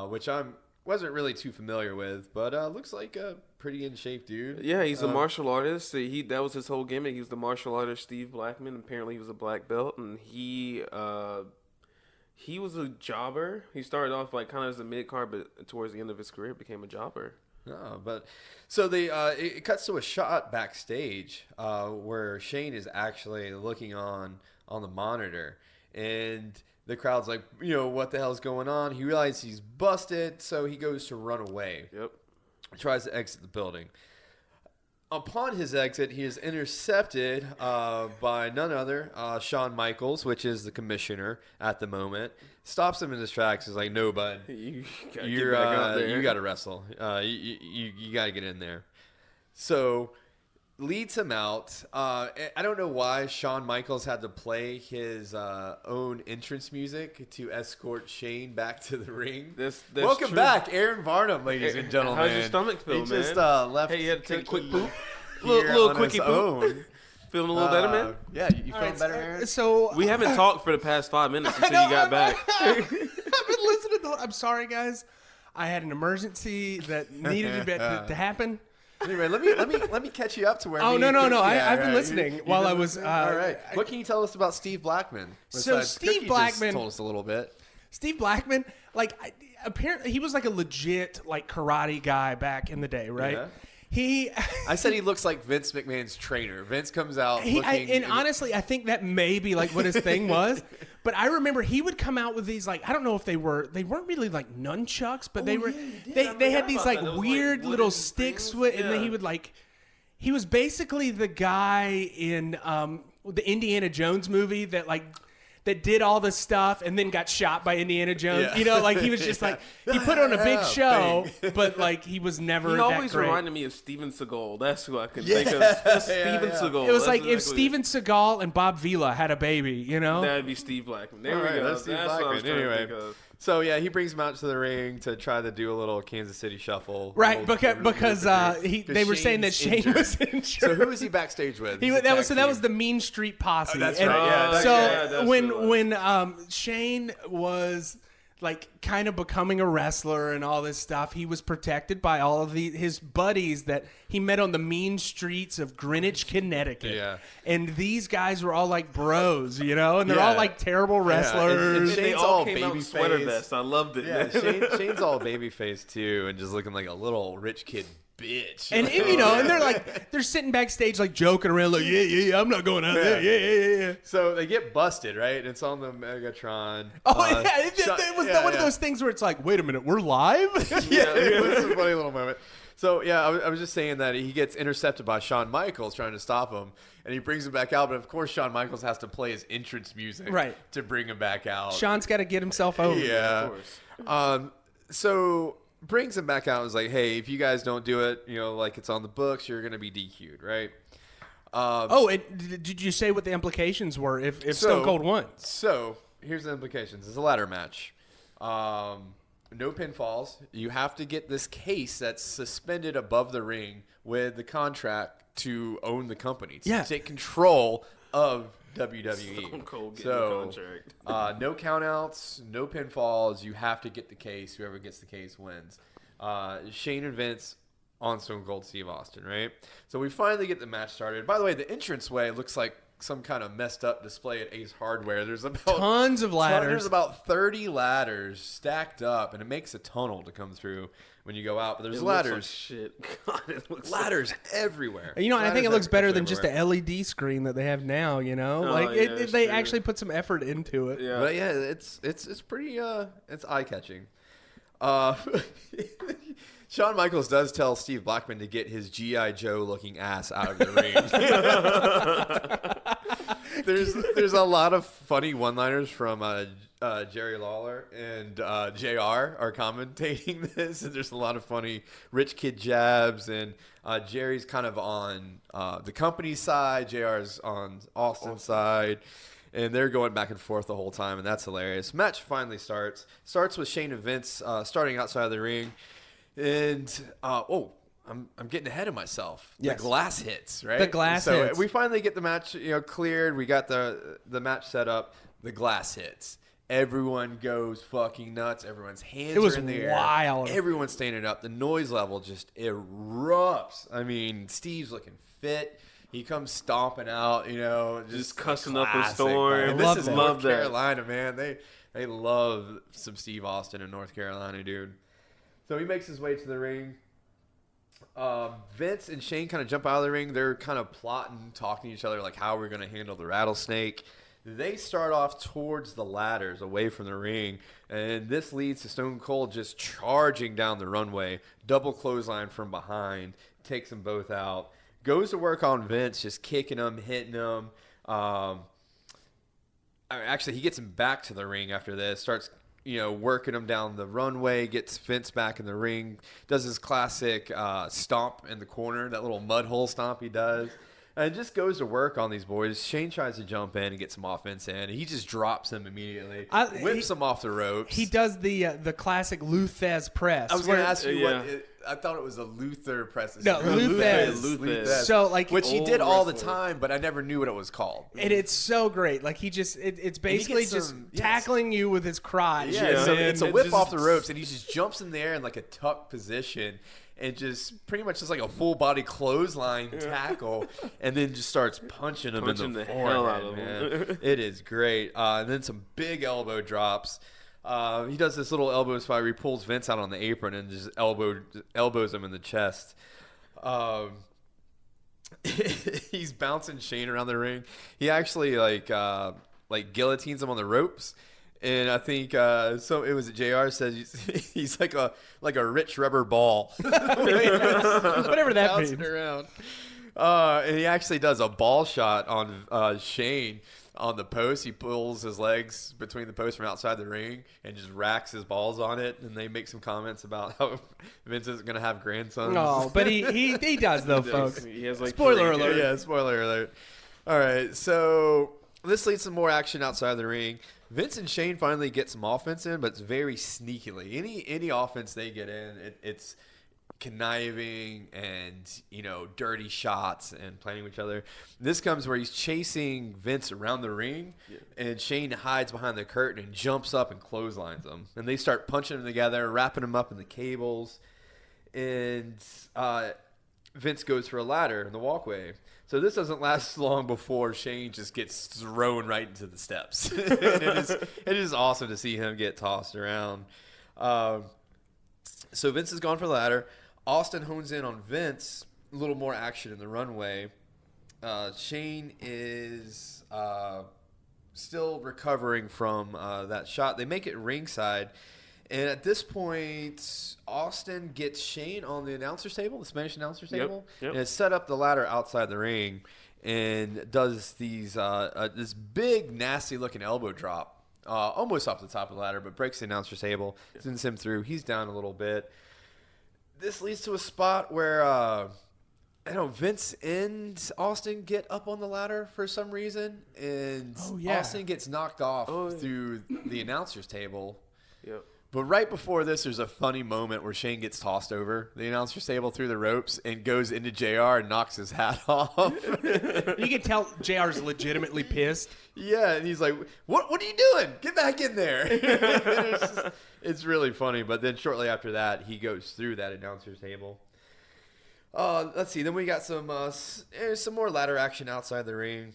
which I wasn't really too familiar with, but looks like a pretty in shape dude. Yeah, he's a martial artist. That was his whole gimmick. He was the martial artist Steve Blackman. Apparently, he was a black belt, and he was a jobber. He started off like kind of as a mid card, but towards the end of his career, became a jobber. No, but so it cuts to a shot backstage where Shane is actually looking on the monitor, and the crowd's like, what the hell's going on? He realizes he's busted, so he goes to run away. Yep. Tries to exit the building. Upon his exit, he is intercepted by none other, Shawn Michaels, which is the commissioner at the moment. Stops him in his tracks. He's like, "No, bud, You got to wrestle. You got to get in there." So leads him out. I don't know why Shawn Michaels had to play his own entrance music to escort Shane back to the ring. That's Welcome true. back, Aaron Varnum, ladies and gentlemen. How's your stomach feel, he man? just left. Hey, you had to take a quick Cookie poop? here Little on quickie his poop? own. Feeling a little better, man? Yeah, you feeling better, Aaron? So We haven't talked for the past 5 minutes until you got back. I've been listening to. I'm sorry, guys. I had an emergency that needed to happen. Anyway, let me catch you up to where. Oh, me no, and no, Cookie- no, Yeah, I've been right. listening You've while been I was, listening? All right. What can you tell us about Steve Blackman? So Besides, Steve Cookie just Blackman- told us a little bit. Steve Blackman, apparently he was like a legit karate guy back in the day, right? Yeah. He. I said he looks like Vince McMahon's trainer. Vince comes out looking. Honestly, I think that may be what his thing was. But I remember he would come out with these I don't know if they weren't really nunchucks, but they were they had these about that. It was weird wooden little sticks things. with, and then Yeah. he would he was basically the guy in the Indiana Jones movie that did all this stuff and then got shot by Indiana Jones. Yeah. He was just he put on a big show, but he was never He that always great. reminded me of Steven Seagal. That's who I can think of. That's Steven Seagal. It was That's if exactly- Steven Seagal and Bob Vila had a baby, That'd be Steve Blackman. There All we right, go. that's Steve That's what I was Blackman. trying to Anyway. think of. So yeah, he brings him out to the ring to try to do a little Kansas City shuffle. Right, Little- because they were saying that Shane's Shane injured. was injured. So who was he backstage with? That was the Mean Street Posse. Oh, that's And right, yeah, that's so right. That's when who it was. Shane was kind of becoming a wrestler and all this stuff, he was protected by all of his buddies that he met on the mean streets of Greenwich, Connecticut. Yeah. And these guys were all bros, and they're all Yeah. terrible and wrestlers. And they Shane's all all came out in baby sweater face. vests. I loved it. Yeah, man. Shane's all baby faced too, and just looking like a little rich kid bitch. And and they're sitting backstage like joking around like yeah I'm not going out there yeah. So they get busted, right? And it's on the Megatron. It was one of those things where it's like, wait a minute, we're live. It was a funny little moment. So I was just saying that he gets intercepted by Shawn Michaels trying to stop him, and he brings him back out. But of course, Shawn Michaels has to play his entrance music to bring him back out. Shawn's got to get himself over. Yeah. Of course. So brings him back out and is like, hey, if you guys don't do it, like it's on the books, you're going to be DQ'd, right? Did you say what the implications were if Stone Cold won? So here's the implications. It's a ladder match. No pinfalls. You have to get this case that's suspended above the ring with the contract to own the company, to take control of WWE. Stone Cold getting the contract. No countouts, no pinfalls. You have to get the case. Whoever gets the case wins. Shane and Vince on Stone Cold Steve Austin, right? So we finally get the match started. By the way, the entranceway looks like some kind of messed up display at Ace Hardware. There's about tons of ladders. There's about 30 ladders stacked up, and it makes a tunnel to come through when you go out. But there's ladders. Looks like shit. God, it looks ladders everywhere. And I think it looks better than just a LED screen that they have now. They actually put some effort into it. Yeah, but yeah, it's pretty it's eye catching. Shawn Michaels does tell Steve Blackman to get his G.I. Joe looking ass out of the ring. There's a lot of funny one-liners from Jerry Lawler and JR are commentating this, and there's a lot of funny rich kid jabs, and Jerry's kind of on the company's side, JR's on Austin's side. And they're going back and forth the whole time, and that's hilarious. Match finally starts. Starts with Shane and Vince starting outside of the ring. And, I'm getting ahead of myself. Yes. The glass hits, right? The glass hits. So we finally get the match cleared. We got the match set up. The glass hits. Everyone goes fucking nuts. Everyone's hands are in the air. Wild. Everyone's standing up. The noise level just erupts. I mean, Steve's looking fit. He comes stomping out, just cussing up a classic, storm. man. This is North that. Carolina, man. They love some Steve Austin in North Carolina, dude. So he makes his way to the ring. Vince and Shane kind of jump out of the ring. They're kind of plotting, talking to each other, like how we're going to handle the rattlesnake. They start off towards the ladders, away from the ring, and this leads to Stone Cold just charging down the runway, double clothesline from behind, takes them both out. Goes to work on Vince, just kicking him, hitting him. Actually, he gets him back to the ring after this. Starts, working him down the runway. Gets Vince back in the ring. Does his classic stomp in the corner, that little mud hole stomp he does. And just goes to work on these boys. Shane tries to jump in and get some offense in. And he just drops him immediately. Whips him off the ropes. He does the classic Luthez press. I was going to ask you what... I thought it was a Luther press. No, Luthez. So which he did all the time, but I never knew what it was called. And it's so great. Like it's basically just tackling you with his crotch. Yeah, so it's a whip off the ropes, and he just jumps in the air in like a tuck position, and just pretty much just like a full body clothesline tackle, and then just starts punching him in the hell out of him. It is great. And then some big elbow drops. He does this little elbow spot where he pulls Vince out on the apron and just elbows him in the chest. He's bouncing Shane around the ring. He actually like guillotines him on the ropes. And I think so. It was JR says he's like a rich rubber ball, whatever that means. Around. And he actually does a ball shot on Shane. On the post, he pulls his legs between the posts from outside the ring and just racks his balls on it. And they make some comments about how Vince isn't going to have grandsons. No, but he does though, folks. He has like spoiler alert. Yeah, spoiler alert. All right, so this leads to more action outside the ring. Vince and Shane finally get some offense in, but it's very sneakily. Any offense they get in, it's conniving and dirty shots and playing with each other. This comes where he's chasing Vince around the ring, and Shane hides behind the curtain and jumps up and clotheslines him. And they start punching him together, wrapping him up in the cables, and Vince goes for a ladder in the walkway. So this doesn't last long before Shane just gets thrown right into the steps. And it is awesome to see him get tossed around. So Vince has gone for the ladder. Austin hones in on Vince. A little more action in the runway. Shane is still recovering from that shot. They make it ringside. And at this point, Austin gets Shane on the announcer's table, the Spanish announcer's table, Yep. and has set up the ladder outside the ring and does these this big, nasty-looking elbow drop, almost off the top of the ladder, but breaks the announcer's table, sends him through. He's down a little bit. This leads to a spot where Vince and Austin get up on the ladder for some reason, and Austin gets knocked off through the announcer's table. Yep. But right before this, there's a funny moment where Shane gets tossed over the announcer's table through the ropes and goes into JR and knocks his hat off. You can tell JR's legitimately pissed. Yeah, and he's like, what are you doing? Get back in there. It's really funny. But then shortly after that, he goes through that announcer's table. Let's see. Then we got some more ladder action outside the ring.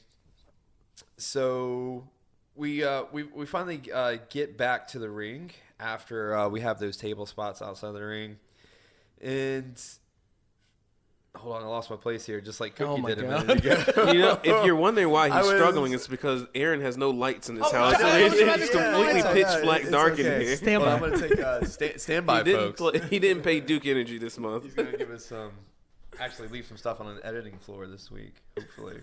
So we finally get back to the ring after we have those table spots outside the ring. And hold on, I lost my place here, just like Cookie did a minute ago. If you're wondering why he's struggling, it's because Aaron has no lights in his house. So it's completely pitch black dark in here. Stand by. I'm going to take stand by, folks. He didn't pay Duke Energy this month. He's going to give us actually leave some stuff on an editing floor this week, hopefully.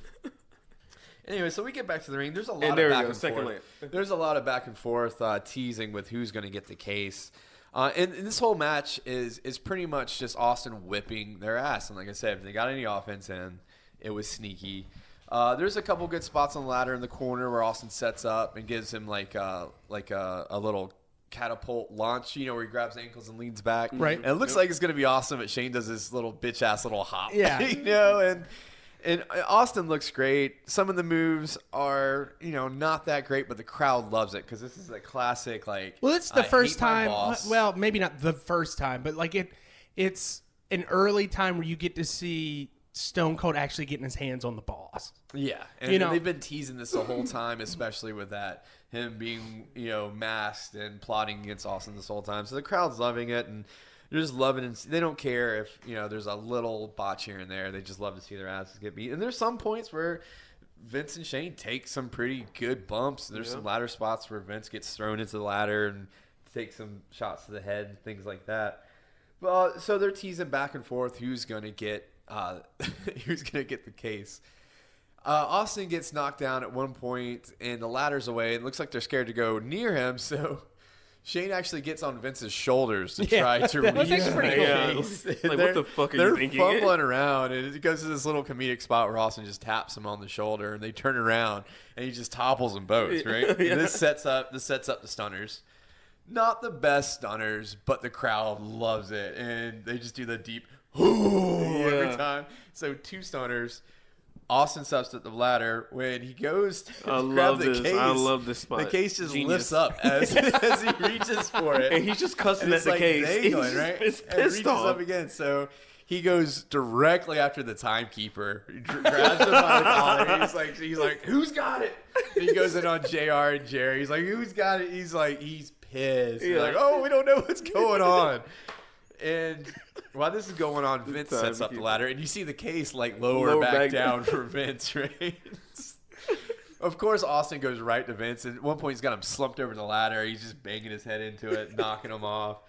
Anyway, so we get back to the ring. There's a lot of back and forth. There's a lot of back and forth teasing with who's going to get the case. And this whole match is pretty much just Austin whipping their ass. And like I said, if they got any offense in, it was sneaky. There's a couple good spots on the ladder in the corner where Austin sets up and gives him like a little catapult launch, where he grabs ankles and leans back. Right. And it looks like it's going to be awesome, but Shane does this little bitch-ass little hop. Yeah. And Austin looks great. Some of the moves are, not that great, but the crowd loves it because this is a classic, Well, it's the first hate my time. boss. Well, maybe not the first time, but it's an early time where you get to see Stone Cold actually getting his hands on the boss. Yeah, and they've been teasing this the whole time, especially with him being, masked and plotting against Austin this whole time. So the crowd's loving it, and they're just loving it. They don't care if, there's a little botch here and there. They just love to see their asses get beat. And there's some points where Vince and Shane take some pretty good bumps. There's some ladder spots where Vince gets thrown into the ladder and takes some shots to the head and things like that. But so they're teasing back and forth who's going to get the case. Austin gets knocked down at one point, and the ladder's away. It looks like they're scared to go near him, so Shane actually gets on Vince's shoulders to try to reach the case. Like, what the fuck are you thinking? They're fumbling around, and it goes to this little comedic spot where Austin just taps him on the shoulder, and they turn around, and he just topples them both, right? And this sets up the stunners. Not the best stunners, but the crowd loves it, and they just do the deep every time. So 2 stunners. Austin steps at the ladder. When he goes to grab the case, I love this spot. The case just lifts up as he reaches for it. And he's just cussing at the case. Dangling, right? It's and reaches pissed off. up again. So he goes directly after the timekeeper. He grabs him by the collar. He's like, who's got it? And he goes in on JR and Jerry. He's like, who's got it? He's pissed. He's like, oh, we don't know what's going on. And while this is going on, Vince sets up the ladder, and you see the case lower back down for Vince, right? Of course, Austin goes right to Vince, and at one point he's got him slumped over the ladder. He's just banging his head into it, knocking him off.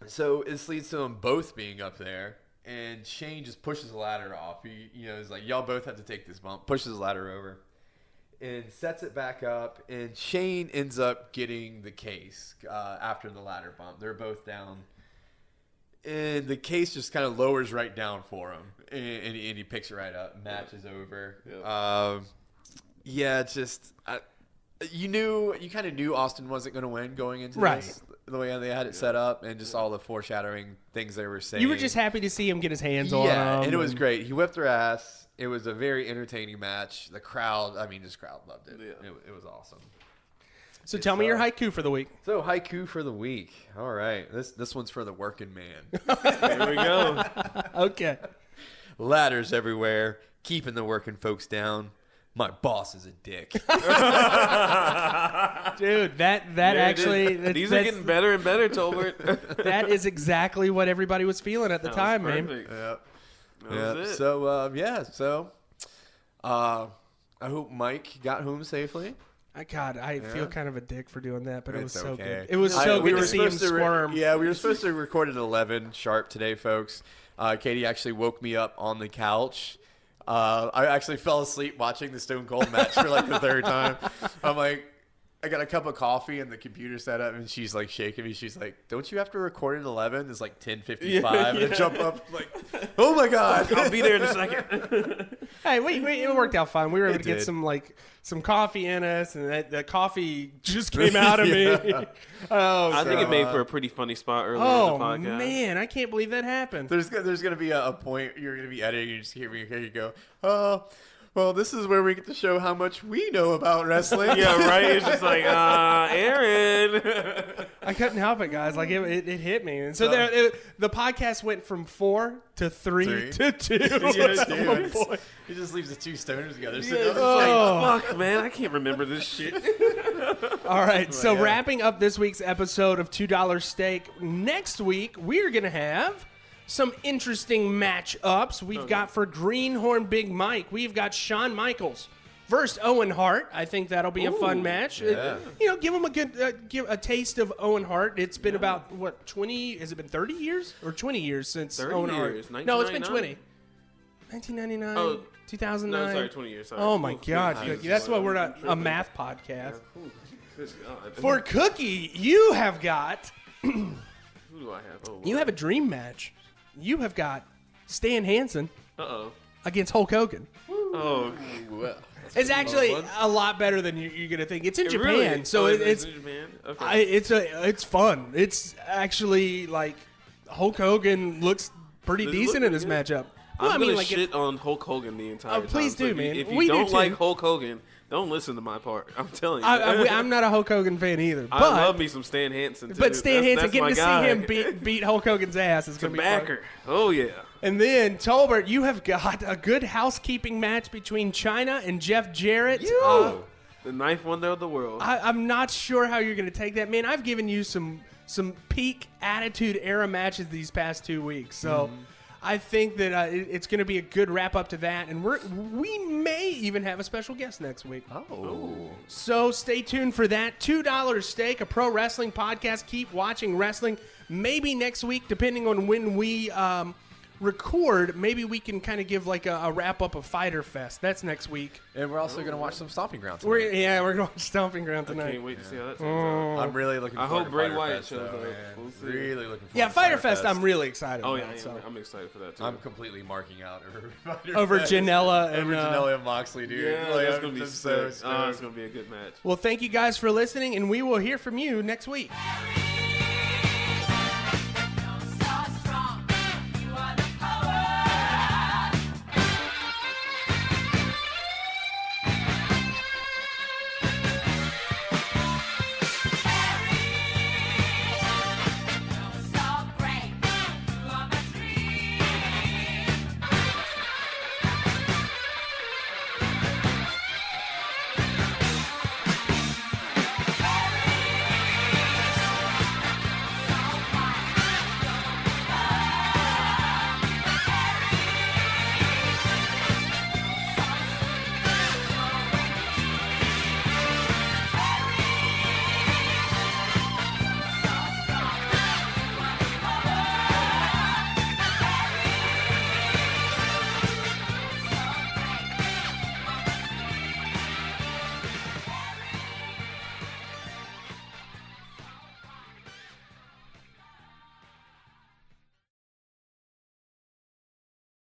So this leads to them both being up there, and Shane just pushes the ladder off. He's like, y'all both have to take this bump. Pushes the ladder over and sets it back up, and Shane ends up getting the case after the ladder bump. They're both down, and the case just kind of lowers right down for him, and he picks it right up. Match is over. Yep. You kind of knew Austin wasn't going to win going into this, the way they had it set up, and just all the foreshadowing things they were saying. You were just happy to see him get his hands on him. Yeah, and it was great. He whipped their ass. It was a very entertaining match. The crowd, this crowd loved it. Yeah. It was awesome. So tell me your haiku for the week. So HIGHKu for the week. All right. This one's for the working man. Here we go. Okay. Ladders everywhere, keeping the working folks down. My boss is a dick. Dude, that actually These are getting better and better, Tolbert. that is exactly what everybody was feeling at the time, man. Yeah. That was it. So, I hope Mike got home safely. I feel kind of a dick for doing that, but it was It's so okay. good. It was so good to see him squirm. Yeah, we were supposed to record at 11 sharp today, folks. Katie actually woke me up on the couch. I actually fell asleep watching the Stone Cold match for like the third time. I'm like, I got a cup of coffee and the computer set up, and she's like shaking me. She's like, "Don't you have to record at 11?" It's like 10:55, and I jump up like, "Oh my god, I'll be there in a second. Hey, it worked out fine. We were able to get did. some coffee in us, and that coffee just came out of me. I think it made for a pretty funny spot earlier in Oh the podcast. man, I can't believe that happened. There's gonna be a point you're gonna be editing. You just hear you go, "Oh, well, this is where we get to show how much we know about wrestling." Yeah, right. It's just like, Aaron. I couldn't help it, guys. Like it hit me, and so the podcast went from 4 to 3 to 2. He just leaves the two stoners together. Fuck, man, I can't remember this shit. All right, so yeah. wrapping up this week's episode of $2 Steak. Next week, we're going to have some interesting matchups. We've got for Greenhorn Big Mike, we've got Shawn Michaels versus Owen Hart. I think that'll be a fun match. Yeah. Give him a good give a taste of Owen Hart. It's been about, 20, has it been 30 years? Or 20 years since 30 Owen years, Hart? No, it's been 1999? 20. 1999, Oh, 2009. No, sorry, 20 years. Sorry. Oh my God. Jesus. That's why we're not a math podcast. Good God. For Cookie, you have got Who do I have? Oh, you have a dream match. You have got Stan Hansen Uh-oh. against Hulk Hogan. Oh, It's actually a lot better than you're gonna think. It's in Japan, really? so it's in Japan. Okay. it's fun. It's actually like Hulk Hogan looks pretty Does it decent look in this pretty matchup. Well, I'm gonna like shit on Hulk Hogan the entire time. please do, So man. If you We do don't too. like Hulk Hogan, don't listen to my part. I'm telling you. I'm not a Hulk Hogan fan either, I but love me some Stan Hansen, too. but Stan Hansen, that's getting my to guy. see him beat Hulk Hogan's ass is It's a gonna be fun. backer. Oh, yeah. And then, Tolbert, you have got a good housekeeping match between Chyna and Jeff Jarrett. The ninth wonder of the world. I'm not sure how you're going to take that. Man, I've given you some peak Attitude Era matches these past 2 weeks. So I think that it's going to be a good wrap-up to that. And we may even have a special guest next week. Oh. So stay tuned for that. $2 Steak, a pro wrestling podcast. Keep watching wrestling. Maybe next week, depending on when we record, maybe we can kind of give like a wrap-up of Fighter Fest. That's next week. And we're also going to watch some Stomping Ground tonight. We're going to watch Stomping Ground I tonight. can't wait to see how that turns out. I'm really looking I forward hope to Bray Fyter Wyatt Fest, shows though, up. man. We'll see. Really looking forward Yeah, to Fighter Fest, I'm really excited Oh, about. yeah, So. I'm excited for that, too. I'm completely marking out Over Janela and Janela and Moxley, dude. Yeah, Like, that's I'm going to be just so sick. Oh, stoked. it's going to be a good match. Well, thank you guys for listening, and we will hear from you next week.